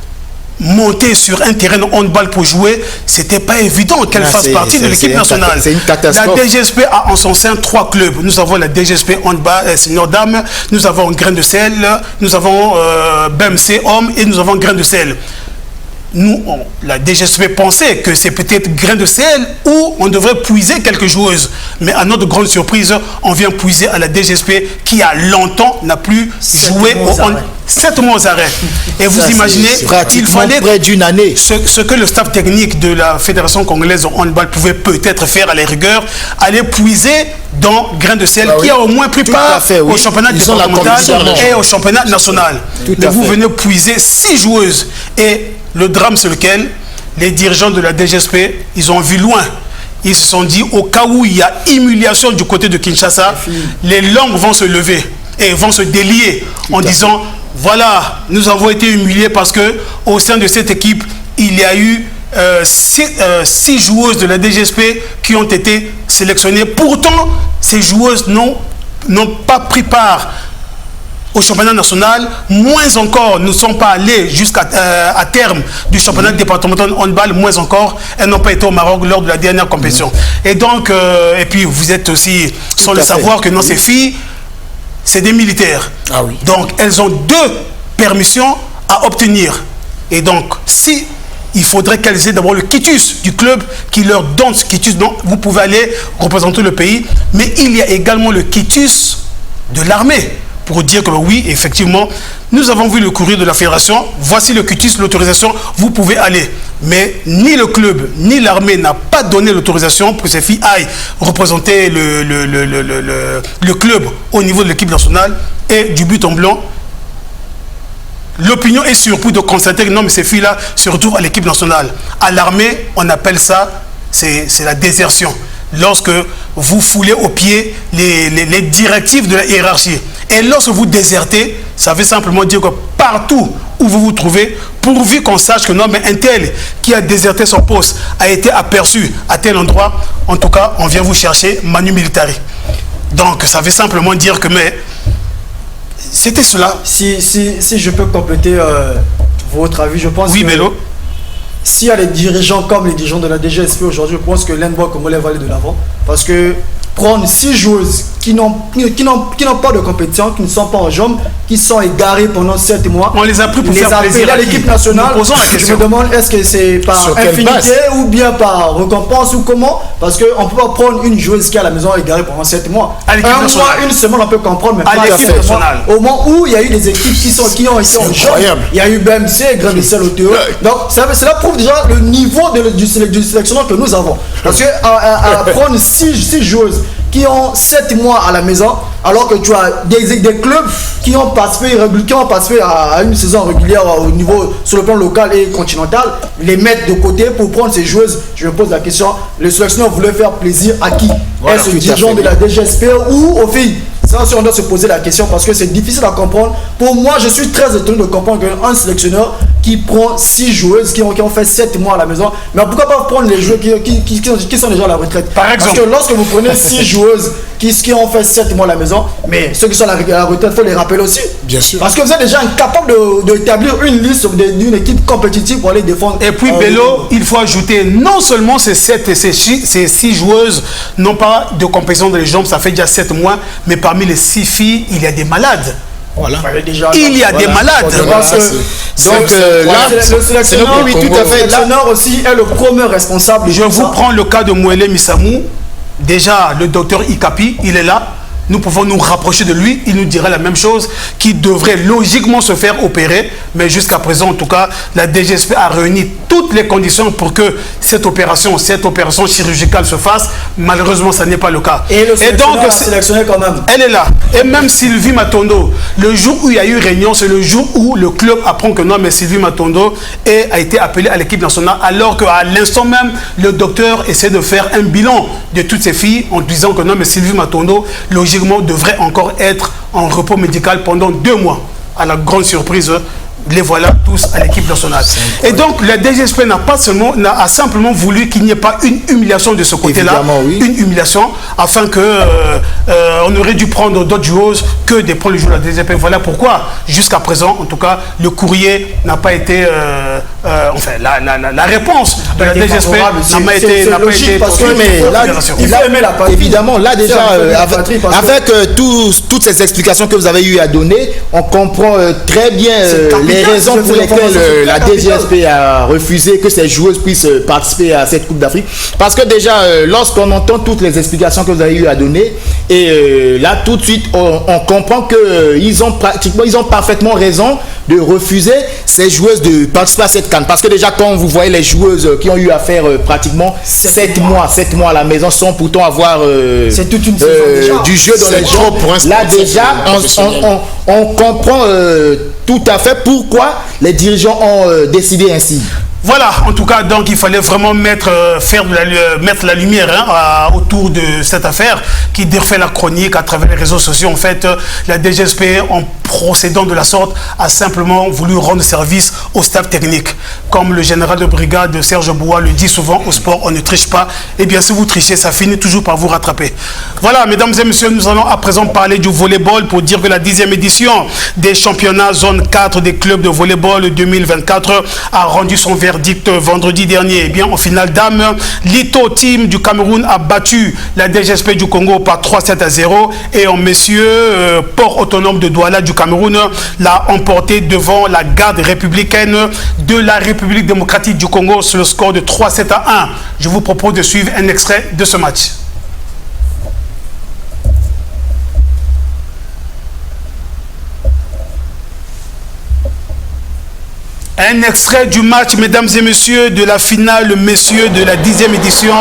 monter sur un terrain de handball pour jouer, c'était pas évident qu'elle fasse partie de l'équipe nationale. C'est une catastrophe. La DGSP a en son sein 3 clubs. Nous avons la DGSP handball senior dame, nous avons Grain de Sel, nous avons BMC homme et nous avons Grain de Sel. nous, la DGSP pensait que c'est peut-être grain de sel où on devrait puiser quelques joueuses. Mais à notre grande surprise, on vient puiser à la DGSP qui a longtemps n'a plus joué 7 mois aux arrêts. Et vous imaginez, il fallait près d'une année. Ce que le staff technique de la Fédération congolaise de handball pouvait peut-être faire à la rigueur, aller puiser dans grain de sel qui a au moins pris part au championnat départemental et au championnat national. Mais vous venez puiser 6 joueuses. Et le drame sur lequel les dirigeants de la DGSP, ils ont vu loin. Ils se sont dit, au cas où il y a humiliation du côté de Kinshasa, les langues vont se lever et vont se délier en disant, voilà, nous avons été humiliés parce que au sein de cette équipe, il y a eu 6 joueuses de la DGSP qui ont été sélectionnées. Pourtant, ces joueuses n'ont pas pris part au championnat national, moins encore ne sont pas allées jusqu'à à terme du championnat départemental de handball, moins encore, elles n'ont pas été au Maroc lors de la dernière compétition. Et donc, et puis vous êtes aussi sans le savoir que non, ces filles, c'est des militaires. Donc elles ont 2 permissions à obtenir. Et donc, si il faudrait qu'elles aient d'abord le quitus du club qui leur donne ce quitus, donc vous pouvez aller représenter le pays, mais il y a également le quitus de l'armée. Pour dire que oui, effectivement, nous avons vu le courrier de la fédération, voici le quitus, l'autorisation, vous pouvez aller. Mais ni le club, ni l'armée n'a pas donné l'autorisation pour que ces filles aillent représenter le club au niveau de l'équipe nationale. Et du but en blanc, l'opinion est surprise de constater que non, mais ces filles-là se retrouvent à l'équipe nationale. À l'armée, on appelle ça, c'est la désertion. Lorsque vous foulez aux pieds les directives de la hiérarchie. Et lorsque vous désertez, ça veut simplement dire que partout où vous vous trouvez, pourvu qu'on sache que non, mais un tel qui a déserté son poste a été aperçu à tel endroit, en tout cas, on vient vous chercher manu militari. Donc, ça veut simplement dire que, mais, c'était cela. Si je peux compléter votre avis, je pense oui, que... Bello. S'il y a des dirigeants comme les dirigeants de la DGSP aujourd'hui, je pense que l'handball congolais va aller de l'avant. Parce que prendre 6 joueuses qui n'ont pas de compétition, qui ne sont pas en jambes, qui sont égarées pendant 7 mois. On les a pris pour faire plaisir à l'équipe nationale. Je me demande, est-ce que c'est par infinité ou bien par récompense ou comment? Parce qu'on ne peut pas prendre une joueuse qui est à la maison égarée pendant 7 mois. À l'équipe nationale. Un mois, une semaine, on peut comprendre, mais à l'équipe nationale. Au moment où il y a eu des équipes qui ont été en jambes, il y a eu BMC, Grain de Sel au Théo. Donc cela prouve déjà le niveau du sélectionneur que nous avons. Parce que à prendre 6 joueuses qui ont 7 mois à la maison, alors que tu as des clubs qui ont participé à une saison régulière au niveau, sur le plan local et continental, les mettre de côté pour prendre ces joueuses. Je me pose la question, le sélectionneur voulait faire plaisir à qui? Est-ce le dirigeant de la DGSP ou aux filles? Ça, on doit se poser la question parce que c'est difficile à comprendre. Pour moi, je suis très étonné de comprendre qu'un sélectionneur qui prend 6 joueuses qui ont fait 7 mois à la maison, mais pourquoi pas prendre les joueurs qui sont déjà à la retraite? Par exemple. Parce que lorsque vous prenez 6 joueuses qui ont fait 7 mois à la maison, mais ceux qui sont à la retraite, il faut les rappeler aussi. Bien sûr. Parce que vous êtes déjà incapable d'établir une liste d'une équipe compétitive pour aller défendre. Et puis, Bello, il faut ajouter non seulement ces 6 joueuses n'ont pas de compétition dans les jambes, ça fait déjà 7 mois, mais parmi les 6 filles, il y a des malades. Voilà. Il y a des malades. Donc là, le sélectionneur, oui, tout à fait. Le sélectionneur aussi est le premier responsable. Je vous prends le cas de Mouele Missamou. Déjà, le docteur Ikapi, il est là. Nous pouvons nous rapprocher de lui, il nous dirait la même chose, qui devrait logiquement se faire opérer. Mais jusqu'à présent, en tout cas, la DGSP a réuni toutes les conditions pour que cette opération chirurgicale se fasse. Malheureusement, ça n'est pas le cas. Et donc, a sélectionné quand même. Elle est là. Et même Sylvie Matondo, le jour où il y a eu réunion, c'est le jour où le club apprend que non, mais Sylvie Matondo a été appelée à l'équipe nationale, alors qu'à l'instant même, le docteur essaie de faire un bilan de toutes ces filles en disant que non, mais Sylvie Matondo, logiquement, devrait encore être en repos médical pendant 2 mois. À la grande surprise, les voilà tous à l'équipe nationale. Et donc, la DGSP a simplement voulu qu'il n'y ait pas une humiliation de ce côté-là, une humiliation, afin que on aurait dû prendre d'autres joueuses que de prendre le joueur de la DGSP. Voilà pourquoi, jusqu'à présent, en tout cas, le courrier n'a pas été, enfin, la réponse de la DGSP n'a pas été parce que, mais là, évidemment, là déjà, avec toutes ces explications que vous avez eu à donner, on comprend très bien les raisons pour lesquelles la DGSP a refusé que ces joueuses puissent participer à cette Coupe d'Afrique. Parce que déjà, lorsqu'on entend toutes les explications que vous avez eu à donner, et là tout de suite, on comprend qu'ils ont parfaitement raison de refuser ces joueuses de participer à cette CAN. Parce que déjà, quand vous voyez les joueuses qui ont eu à faire pratiquement 7 mois à la maison sans pourtant avoir c'est toute une saison déjà. Du jeu dans les jambes, là déjà, on comprend tout à fait pourquoi les dirigeants ont décidé ainsi. Voilà, en tout cas, donc il fallait vraiment mettre la lumière autour de cette affaire qui défait la chronique à travers les réseaux sociaux. En fait, la DGSP, en procédant de la sorte, a simplement voulu rendre service au staff technique. Comme le général de brigade Serge Boua le dit souvent, au sport, on ne triche pas. Eh bien, si vous trichez, ça finit toujours par vous rattraper. Voilà, mesdames et messieurs, nous allons à présent parler du volleyball pour dire que la 10e édition des championnats zone 4 des clubs de volleyball 2024 a rendu son verdict vendredi dernier. Eh bien, en finale dame, l'Ito Team du Cameroun a battu la DGSP du Congo par 3-7-0 et en messieurs, Port autonome de Douala du Cameroun l'a emporté devant la garde républicaine de la République démocratique du Congo sur le score de 3-7-1. Je vous propose de suivre un extrait de ce match. Un extrait du match, mesdames et messieurs, de la finale, messieurs, de la 10e édition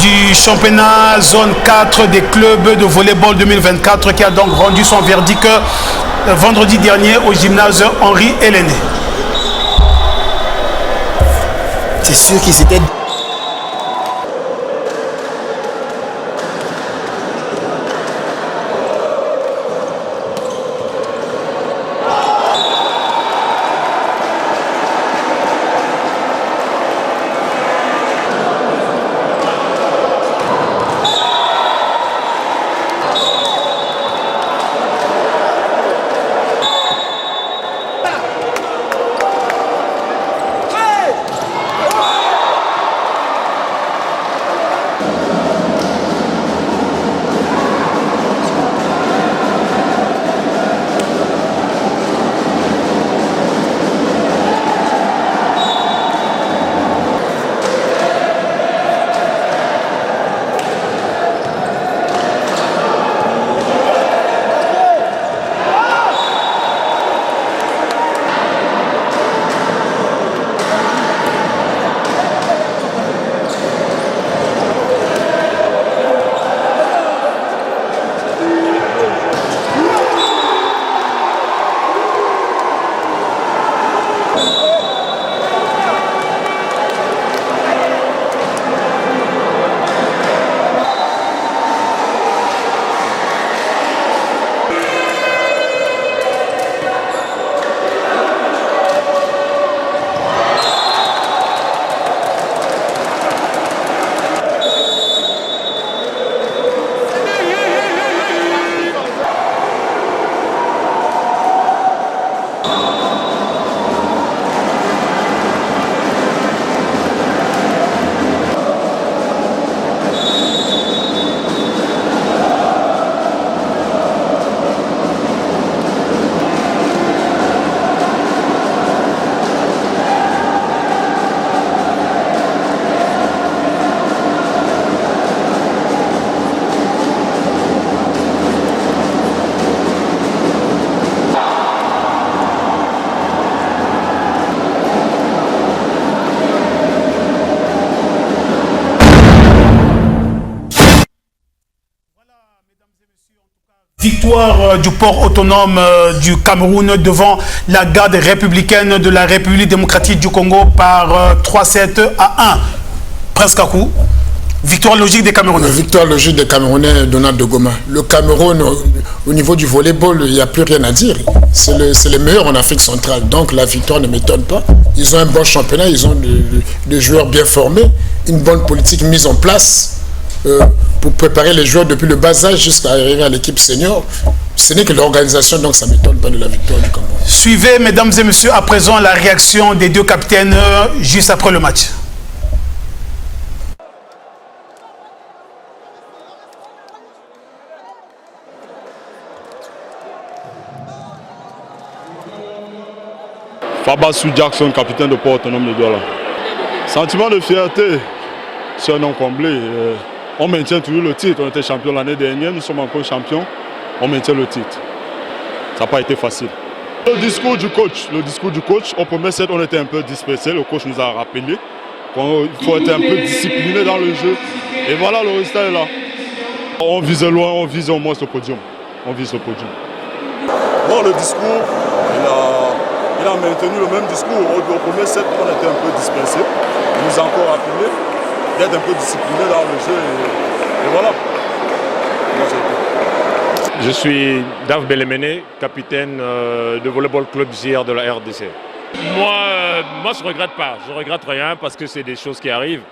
du championnat zone 4 des clubs de volleyball 2024 qui a donc rendu son verdict vendredi dernier au gymnase Henri Héléné. C'est sûr qu'ils étaient... Victoire du port autonome du Cameroun devant la garde républicaine de la République démocratique du Congo par 3-7-1. Presque à coup. Victoire logique des Camerounais. Victoire logique des Camerounais, Donald de Goma. Le Cameroun, au niveau du volleyball, il n'y a plus rien à dire. C'est les meilleurs en Afrique centrale. Donc la victoire ne m'étonne pas. Ils ont un bon championnat, ils ont des joueurs bien formés, une bonne politique mise en place pour préparer les joueurs depuis le bas âge jusqu'à arriver à l'équipe senior. Ce n'est que l'organisation, donc ça ne m'étonne pas de la victoire du Cameroun. Suivez, mesdames et messieurs, à présent la réaction des deux capitaines juste après le match. Fabassou Jackson, capitaine de Port Autonome de Douala. Sentiment de fierté, c'est un nom comblé. On maintient toujours le titre. On était champion l'année dernière, nous sommes encore champions. On maintient le titre. Ça n'a pas été facile. Le discours du coach, au premier set, on était un peu dispersé. Le coach nous a rappelé qu'il faut être un peu discipliné dans le jeu. Et voilà, le résultat est là. On vise loin, on vise au moins le podium. On vise le podium. Bon, le discours, il a maintenu le même discours. Au premier set, on était un peu dispersé. Il nous a encore rappelé d'être un peu discipliné dans le jeu. Et voilà. Je suis Dave Belemene, capitaine de Volleyball Club JR de la RDC. Moi, je ne regrette pas. Je ne regrette rien parce que c'est des choses qui arrivent.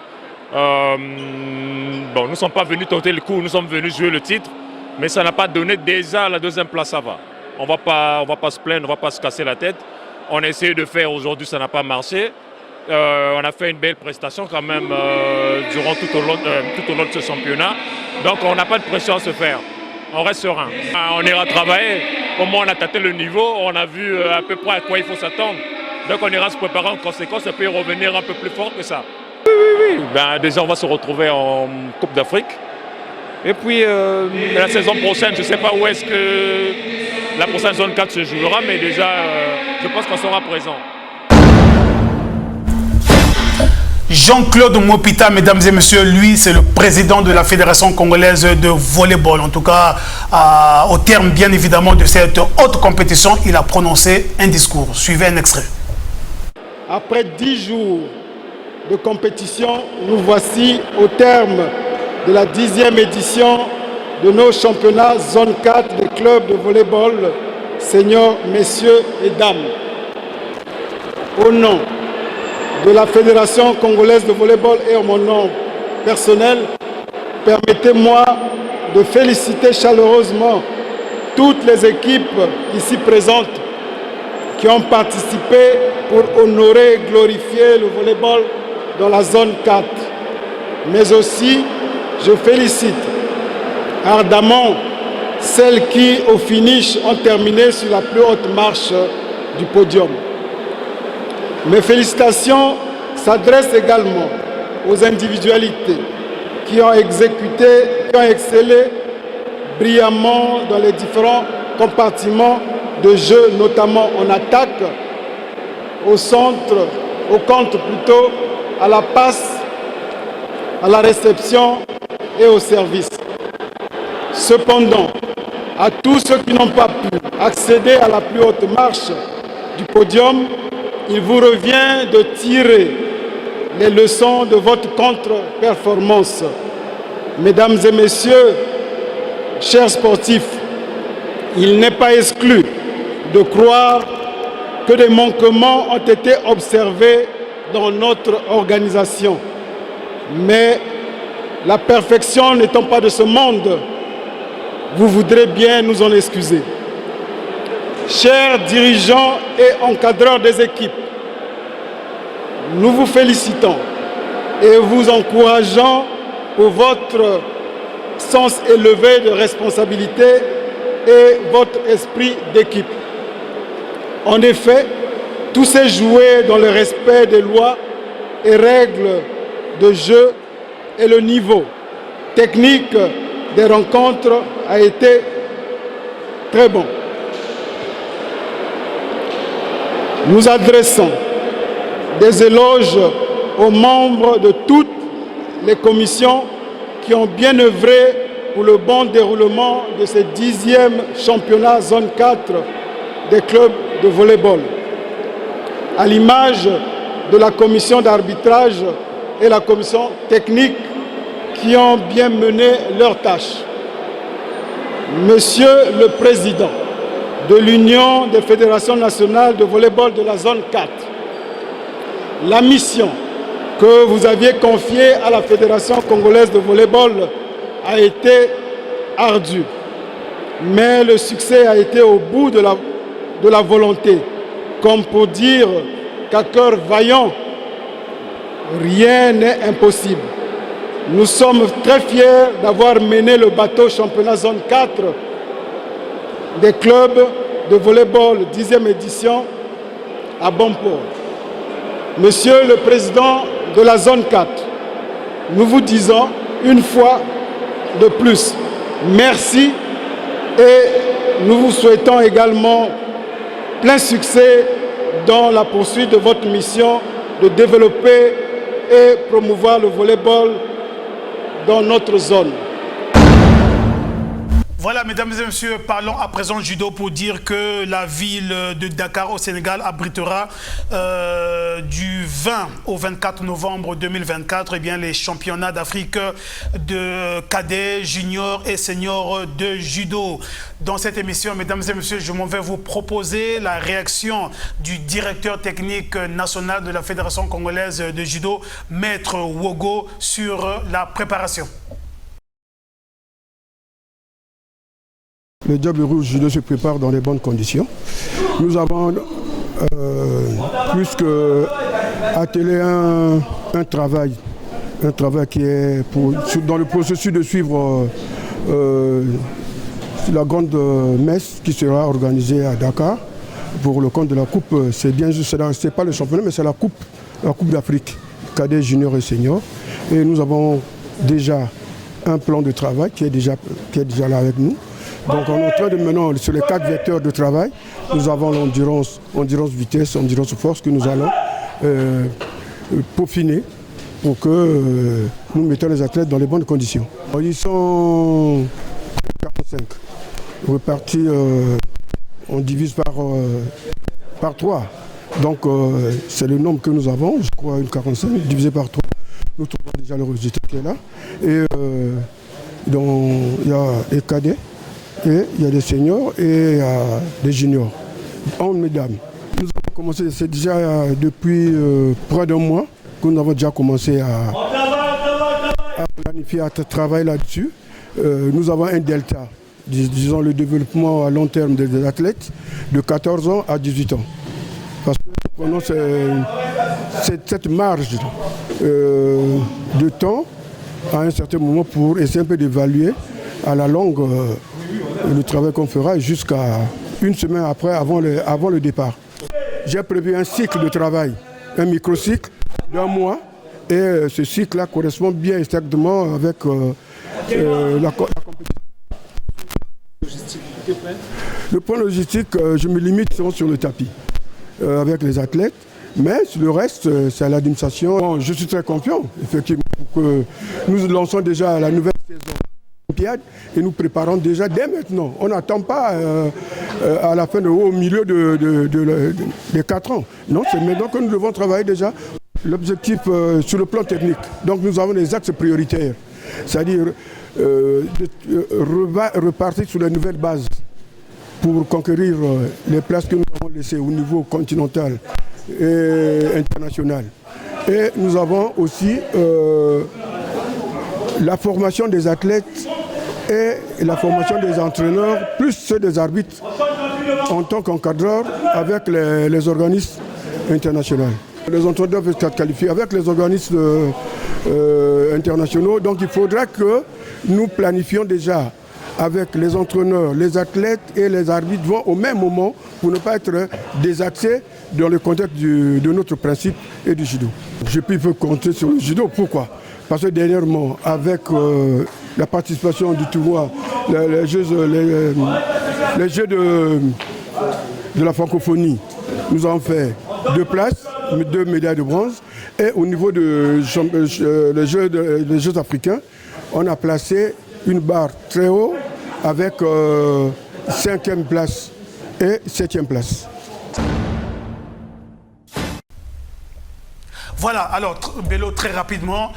Bon, nous ne sommes pas venus tenter le coup, nous sommes venus jouer le titre. Mais ça n'a pas donné déjà la deuxième place, ça va. On ne va pas se plaindre, on ne va pas se casser la tête. On a essayé de faire aujourd'hui, ça n'a pas marché. On a fait une belle prestation quand même durant tout au long de ce championnat. Donc on n'a pas de pression à se faire. On reste serein. On ira travailler. Au moins on a tâté le niveau, on a vu à peu près à quoi il faut s'attendre. Donc on ira se préparer en conséquence et puis revenir un peu plus fort que ça. Oui. Ben, déjà on va se retrouver en Coupe d'Afrique. Et puis la saison prochaine, je ne sais pas où est-ce que la prochaine zone 4 se jouera, mais déjà je pense qu'on sera présent. Jean-Claude Mopita, mesdames et messieurs, lui, c'est le président de la Fédération congolaise de volleyball. En tout cas, au terme, bien évidemment, de cette haute compétition, il a prononcé un discours. Suivez un extrait. Après 10 jours de compétition, nous voici au terme de la 10e édition de nos championnats zone 4 des clubs de volleyball seniors, messieurs et dames. Au nom de la Fédération congolaise de volleyball et en mon nom personnel, permettez-moi de féliciter chaleureusement toutes les équipes ici présentes qui ont participé pour honorer et glorifier le volleyball dans la zone 4. Mais aussi, je félicite ardemment celles qui, au finish, ont terminé sur la plus haute marche du podium. Mes félicitations s'adressent également aux individualités qui ont excellé brillamment dans les différents compartiments de jeu, notamment en attaque, au contre plutôt, à la passe, à la réception et au service. Cependant, à tous ceux qui n'ont pas pu accéder à la plus haute marche du podium, il vous revient de tirer les leçons de votre contre-performance. Mesdames et messieurs, chers sportifs, il n'est pas exclu de croire que des manquements ont été observés dans notre organisation. Mais la perfection n'étant pas de ce monde, vous voudrez bien nous en excuser. Chers dirigeants et encadreurs des équipes, nous vous félicitons et vous encourageons pour votre sens élevé de responsabilité et votre esprit d'équipe. En effet, tout s'est joué dans le respect des lois et règles de jeu et le niveau technique des rencontres a été très bon. Nous adressons des éloges aux membres de toutes les commissions qui ont bien œuvré pour le bon déroulement de ce 10e championnat zone 4 des clubs de volleyball. À l'image de la commission d'arbitrage et la commission technique qui ont bien mené leurs tâches. Monsieur le Président de l'Union des fédérations nationales de volleyball de la zone 4, la mission que vous aviez confiée à la Fédération congolaise de volleyball a été ardue, mais le succès a été au bout de la volonté, comme pour dire qu'à cœur vaillant, rien n'est impossible. Nous sommes très fiers d'avoir mené le bateau championnat zone 4 des clubs de volleyball 10e édition à bon port. Monsieur le Président de la zone 4, nous vous disons une fois de plus merci et nous vous souhaitons également plein succès dans la poursuite de votre mission de développer et promouvoir le volleyball dans notre zone. Voilà, mesdames et messieurs, parlons à présent judo pour dire que la ville de Dakar au Sénégal abritera du 20 au 24 novembre 2024 les championnats d'Afrique de cadets, juniors et seniors de judo. Dans cette émission, mesdames et messieurs, je m'en vais vous proposer la réaction du directeur technique national de la Fédération congolaise de judo, Maître Wogo, sur la préparation. Le Diable Rouge judo se prépare dans les bonnes conditions. Nous avons plus que attelé un travail qui est dans le processus de suivre la grande messe qui sera organisée à Dakar pour le compte de la Coupe. C'est bien juste, c'est pas le championnat, mais c'est la Coupe d'Afrique, cadets, juniors et seniors. Et nous avons déjà un plan de travail qui est déjà là avec nous. Donc on est en train de maintenant, sur les 4 vecteurs de travail, nous avons l'endurance, vitesse, endurance force que nous allons peaufiner pour que nous mettons les athlètes dans les bonnes conditions. Ils sont 45. Repartis, on divise par 3. Donc c'est le nombre que nous avons, je crois une 45, divisé par 3. Nous trouvons déjà le résultat qui est là. Et donc il y a les cadets. Et il y a des seniors et des juniors, hommes, mesdames. Nous avons commencé, c'est déjà depuis près d'un mois que nous avons déjà commencé à planifier, à travailler là-dessus. Nous avons un delta, disons le développement à long terme des athlètes de 14 ans à 18 ans. Parce que nous prenons cette marge de temps à un certain moment pour essayer un peu d'évaluer à la longue le travail qu'on fera jusqu'à une semaine après, avant le départ. J'ai prévu un cycle de travail, un microcycle d'1 mois, et ce cycle-là correspond bien exactement avec la compétition. Le point logistique, je me limite sur le tapis avec les athlètes, mais sur le reste, c'est à l'administration. Bon, je suis très confiant, effectivement, pour que nous lançons déjà la nouvelle saison. Et nous préparons déjà dès maintenant. On n'attend pas à la fin au milieu des 4 ans. Non, c'est maintenant que nous devons travailler déjà. L'objectif sur le plan technique. Donc nous avons des axes prioritaires. C'est-à-dire repartir sur les nouvelles bases pour conquérir les places que nous avons laissées au niveau continental et international. Et nous avons aussi la formation des athlètes et la formation des entraîneurs, plus ceux des arbitres en tant qu'encadreurs avec les organismes internationaux. Les entraîneurs doivent être qualifiés avec les organismes internationaux. Donc il faudra que nous planifions déjà avec les entraîneurs, les athlètes et les arbitres vont au même moment pour ne pas être désaxés dans le contexte de notre principe et du judo. Je peux compter sur le judo, pourquoi ? Parce que dernièrement, avec la participation du tournoi, les jeux de la francophonie, nous avons fait 2 places, 2 médailles de bronze. Et au niveau des Jeux africains, on a placé une barre très haut avec 5e place et 7e place. Voilà, alors Bello, très rapidement,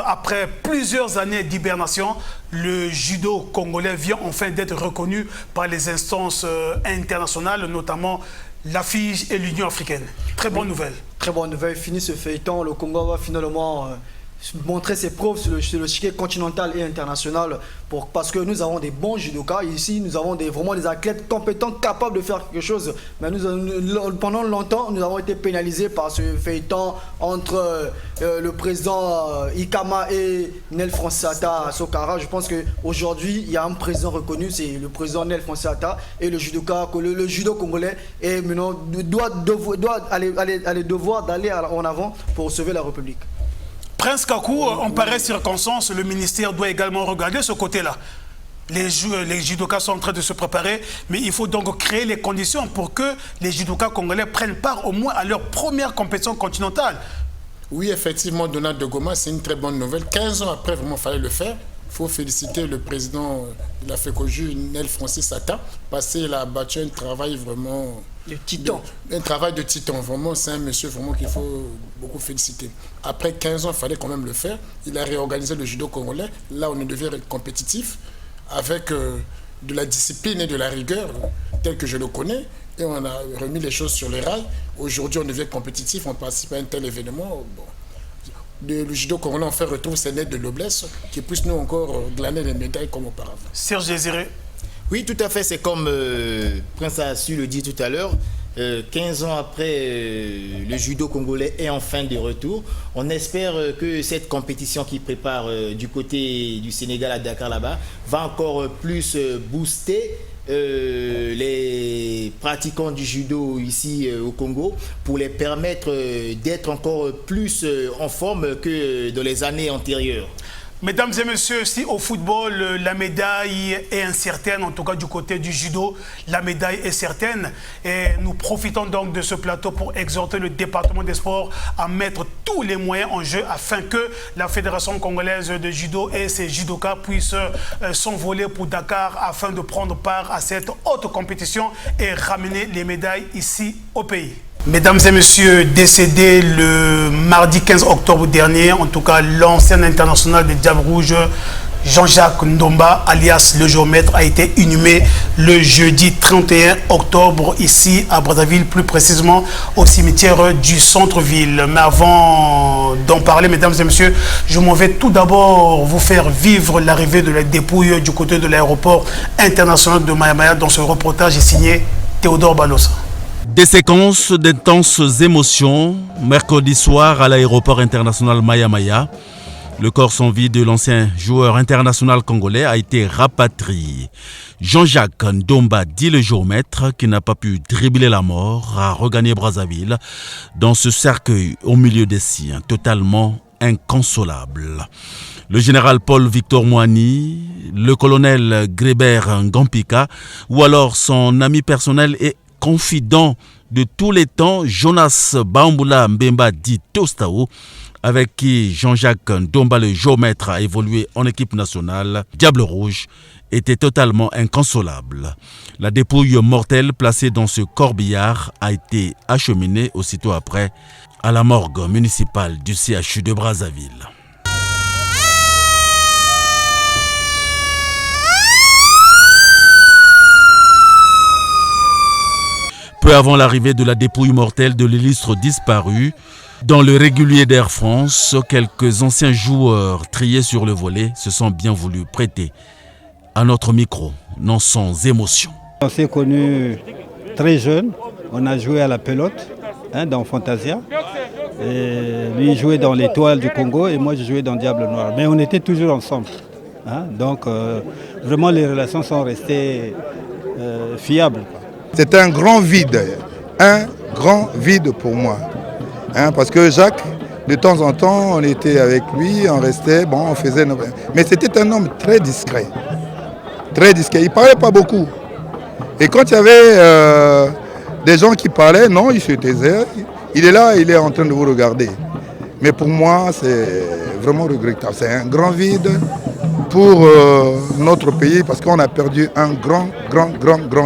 après plusieurs années d'hibernation, le judo congolais vient enfin d'être reconnu par les instances internationales, notamment la FIGE et l'Union africaine. Très bonne nouvelle. Très bonne nouvelle, fini ce feuilleton, le Congo va finalement montrer ses preuves sur le chiquet continental et international parce que nous avons des bons judokas ici, nous avons vraiment des athlètes compétents capables de faire quelque chose. Mais pendant longtemps, nous avons été pénalisés par ce feuilleton entre le président Ikama et Nel Fransata Sokara. Je pense qu'aujourd'hui, il y a un président reconnu, c'est le président Nel Fransata, et le judoka, le judo congolais et maintenant doit d'aller en avant pour sauver la République. Prince Kakou, en pareille circonstance, le ministère doit également regarder ce côté-là. Les judokas sont en train de se préparer, mais il faut donc créer les conditions pour que les judokas congolais prennent part au moins à leur première compétition continentale. Oui, effectivement, Donald de Goma, c'est une très bonne nouvelle. 15 ans après, vraiment, il fallait le faire. Il faut féliciter le président de la FECOJU, Nel Francis Sata, parce qu'il a battu un travail vraiment... de titan. Un travail de titan, vraiment, c'est un monsieur vraiment qu'il faut beaucoup féliciter. Après 15 ans, il fallait quand même le faire. Il a réorganisé le judo congolais. Là, on devait être compétitif, avec de la discipline et de la rigueur, tel que je le connais. Et on a remis les choses sur les rails. Aujourd'hui, on devient compétitif, on participe à un tel événement. Bon. Le judo congolais, on fait retrouver ses lettres de noblesse qui puissent nous encore glaner les médailles comme auparavant. Serge Désiré. Oui, tout à fait. C'est comme Prince Assu le dit tout à l'heure. 15 ans après, le judo congolais est enfin de retour. On espère que cette compétition qui prépare du côté du Sénégal à Dakar là-bas va encore plus booster les pratiquants du judo ici au Congo pour les permettre d'être encore plus en forme que dans les années antérieures. Mesdames et messieurs, si au football, la médaille est incertaine, en tout cas du côté du judo, la médaille est certaine. Et nous profitons donc de ce plateau pour exhorter le département des sports à mettre tous les moyens en jeu afin que la Fédération congolaise de judo et ses judokas puissent s'envoler pour Dakar afin de prendre part à cette haute compétition et ramener les médailles ici au pays. Mesdames et messieurs, décédé le mardi 15 octobre dernier, en tout cas l'ancien international des Diables Rouges, Jean-Jacques Ndomba, alias le géomètre, a été inhumé le jeudi 31 octobre ici à Brazzaville, plus précisément au cimetière du centre-ville. Mais avant d'en parler, mesdames et messieurs, je m'en vais tout d'abord vous faire vivre l'arrivée de la dépouille du côté de l'aéroport international de Maya-Maya. Dans ce reportage est signé Théodore Balosa. Des séquences d'intenses émotions, mercredi soir à l'aéroport international Maya-Maya. Le corps sans vie de l'ancien joueur international congolais a été rapatrié. Jean-Jacques Ndomba, dit le géomètre, qui n'a pas pu dribbler la mort, a regagné Brazzaville dans ce cercueil au milieu des siens, totalement inconsolable. Le général Paul-Victor Moani, le colonel Grébert Ngampika ou alors son ami personnel et confident de tous les temps, Jonas Bamboula Mbemba dit Tostao, avec qui Jean-Jacques Ndomba, le géomètre, a évolué en équipe nationale, Diable Rouge, était totalement inconsolable. La dépouille mortelle placée dans ce corbillard a été acheminée aussitôt après à la morgue municipale du CHU de Brazzaville. Peu avant l'arrivée de la dépouille mortelle de l'illustre disparu, dans le régulier d'Air France, quelques anciens joueurs triés sur le volet se sont bien voulu prêter à notre micro, non sans émotion. On s'est connus très jeunes, on a joué à la pelote dans Fantasia. Et lui jouait dans l'Étoile du Congo et moi je jouais dans Diable Noir. Mais on était toujours ensemble. Donc vraiment les relations sont restées fiables. C'est un grand vide pour moi. Parce que Jacques, de temps en temps, on était avec lui, on restait, on faisait... Mais c'était un homme très discret. Très discret. Il ne parlait pas beaucoup. Et quand il y avait des gens qui parlaient, non, il se taisait. Il est là, il est en train de vous regarder. Mais pour moi, c'est vraiment regrettable. C'est un grand vide pour notre pays parce qu'on a perdu un grand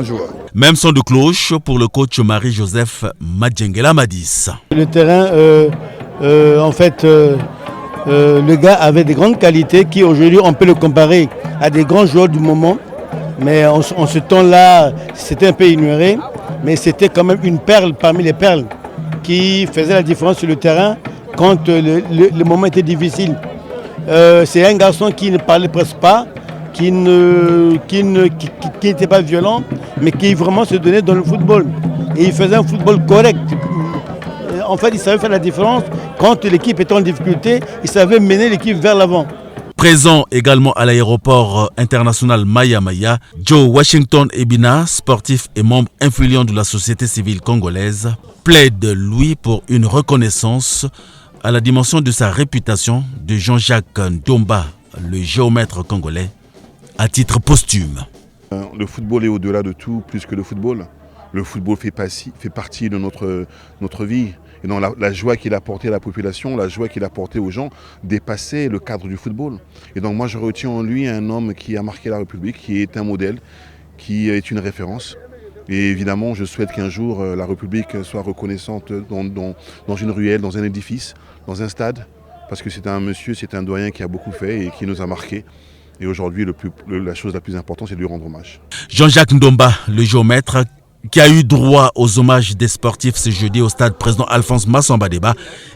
joueur. Même son de cloche pour le coach Marie-Joseph Madjengela Madis. Le terrain, le gars avait des grandes qualités qui aujourd'hui on peut le comparer à des grands joueurs du moment. Mais en ce temps-là, c'était un peu ignoré. Mais c'était quand même une perle parmi les perles qui faisait la différence sur le terrain quand le moment était difficile. C'est un garçon qui ne parlait presque pas, qui n'était pas violent, mais qui vraiment se donnait dans le football. Et il faisait un football correct. En fait, il savait faire la différence. Quand l'équipe était en difficulté, il savait mener l'équipe vers l'avant. Présent également à l'aéroport international Maya Maya, Joe Washington Ebina, sportif et membre influent de la société civile congolaise, plaide lui pour une reconnaissance à la dimension de sa réputation de Jean-Jacques Ndomba, le géomètre congolais, à titre posthume. Le football est au-delà de tout, plus que le football. Le football fait partie de notre vie. Et donc la joie qu'il a apportée à la population, la joie qu'il a apportée aux gens, dépassait le cadre du football. Et donc moi je retiens en lui un homme qui a marqué la République, qui est un modèle, qui est une référence. Et évidemment, je souhaite qu'un jour la République soit reconnaissante dans une ruelle, dans un édifice, dans un stade, parce que c'est un monsieur, c'est un doyen qui a beaucoup fait et qui nous a marqués. Et aujourd'hui, la chose la plus importante, c'est de lui rendre hommage. Jean-Jacques Ndomba, le géomètre, qui a eu droit aux hommages des sportifs ce jeudi au stade président Alphonse Massamba Déba,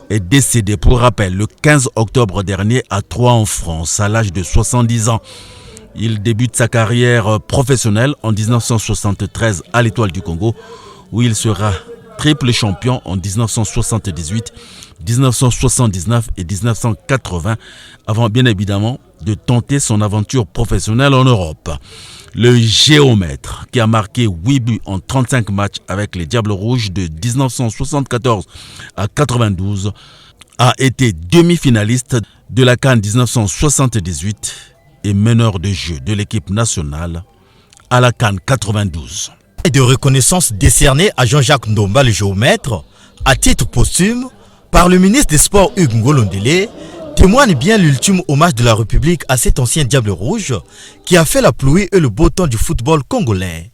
est décédé, pour rappel, le 15 octobre dernier à Troyes en France, à l'âge de 70 ans. Il débute sa carrière professionnelle en 1973 à l'Étoile du Congo, où il sera triple champion en 1978, 1979 et 1980, avant bien évidemment de tenter son aventure professionnelle en Europe. Le géomètre, qui a marqué 8 buts en 35 matchs avec les Diables Rouges de 1974 à 92, a été demi-finaliste de la CAN 1978 et meneur de jeu de l'équipe nationale à la CAN 92. Et de reconnaissance décernée à Jean-Jacques Ndomba, le géomètre, à titre posthume, par le ministre des Sports Hugues Ngolondele, témoigne bien l'ultime hommage de la République à cet ancien Diable Rouge qui a fait la pluie et le beau temps du football congolais.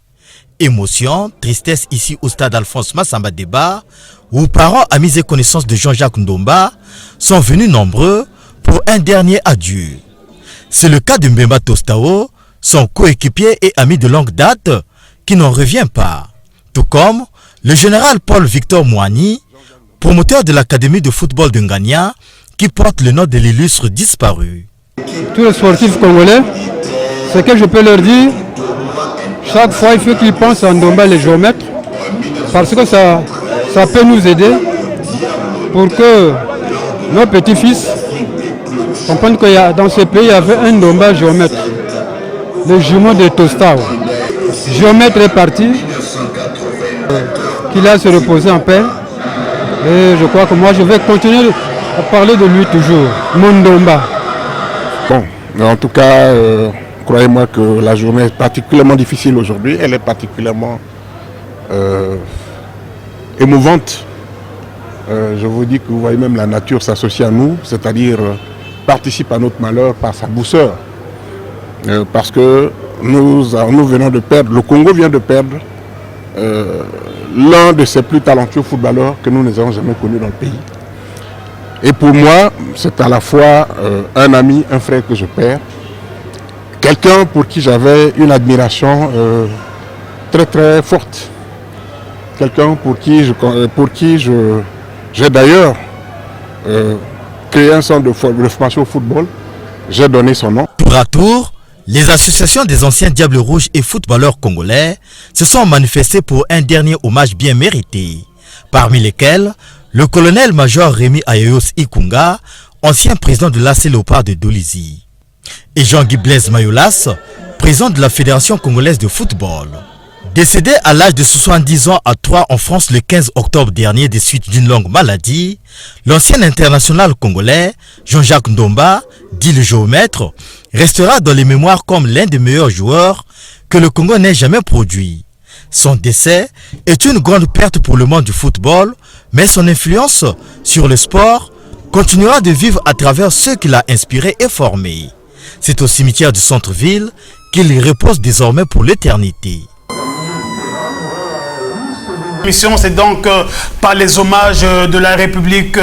Émotion, tristesse ici au stade Alphonse Massamba Déba, où parents, amis et connaissances de Jean-Jacques Ndomba sont venus nombreux pour un dernier adieu. C'est le cas de Mbemba Tostao, son coéquipier et ami de longue date, qui n'en revient pas. Tout comme le général Paul-Victor Moani, promoteur de l'Académie de football de Ngania, qui porte le nom de l'illustre disparu. Tous les sportifs congolais, ce que je peux leur dire, chaque fois il faut qu'ils pensent à Ndomba le géomètre, parce que ça peut nous aider pour que nos petits-fils comprennent que dans ce pays il y avait un Ndomba géomètre, le jumeau de Tostao. Géomètre est parti, qu'il a se reposer en paix, et je crois que moi je vais continuer à parler de lui toujours, mon Ndomba. Bon, en tout cas, croyez-moi que la journée est particulièrement difficile aujourd'hui. Elle est particulièrement émouvante. Je vous dis que vous voyez même la nature s'associe à nous, c'est-à-dire participe à notre malheur par sa douceur. Parce que nous venons de perdre, le Congo vient de perdre l'un de ses plus talentueux footballeurs que nous n'avons jamais connu dans le pays. Et pour moi, c'est à la fois un ami, un frère que je perds, quelqu'un pour qui j'avais une admiration très très forte, quelqu'un pour qui j'ai d'ailleurs créé un centre de formation au football, j'ai donné son nom. Tour à tour, les associations des anciens Diables Rouges et footballeurs congolais se sont manifestées pour un dernier hommage bien mérité, parmi lesquels le colonel-major Rémi Ayayos Ikunga, ancien président de l'AC Léopard de Dolisie, et Jean-Guy Blaise Mayolas, président de la Fédération congolaise de football. Décédé à l'âge de 70 ans à Troyes en France le 15 octobre dernier des suites d'une longue maladie, l'ancien international congolais Jean-Jacques Ndomba, dit le géomètre, restera dans les mémoires comme l'un des meilleurs joueurs que le Congo n'ait jamais produit. Son décès est une grande perte pour le monde du football, mais son influence sur le sport continuera de vivre à travers ceux qu'il a inspirés et formés. C'est au cimetière du centre-ville qu'il repose désormais pour l'éternité. émission, c'est donc par les hommages de la République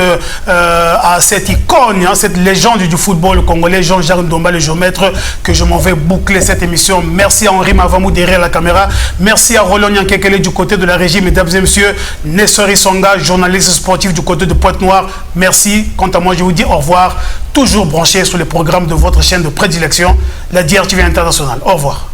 à cette icône, hein, cette légende du football congolais, Jean-Jacques Ndomba, le géomètre, que je m'en vais boucler cette émission. Merci à Henri Mavamou derrière la caméra. Merci à Roland Nyankekele du côté de la régie, mesdames et messieurs. Nessori Songa, journaliste sportif du côté de Pointe-Noire. Merci. Quant à moi, je vous dis au revoir. Toujours branché sur les programmes de votre chaîne de prédilection, la DRTV Internationale. Au revoir.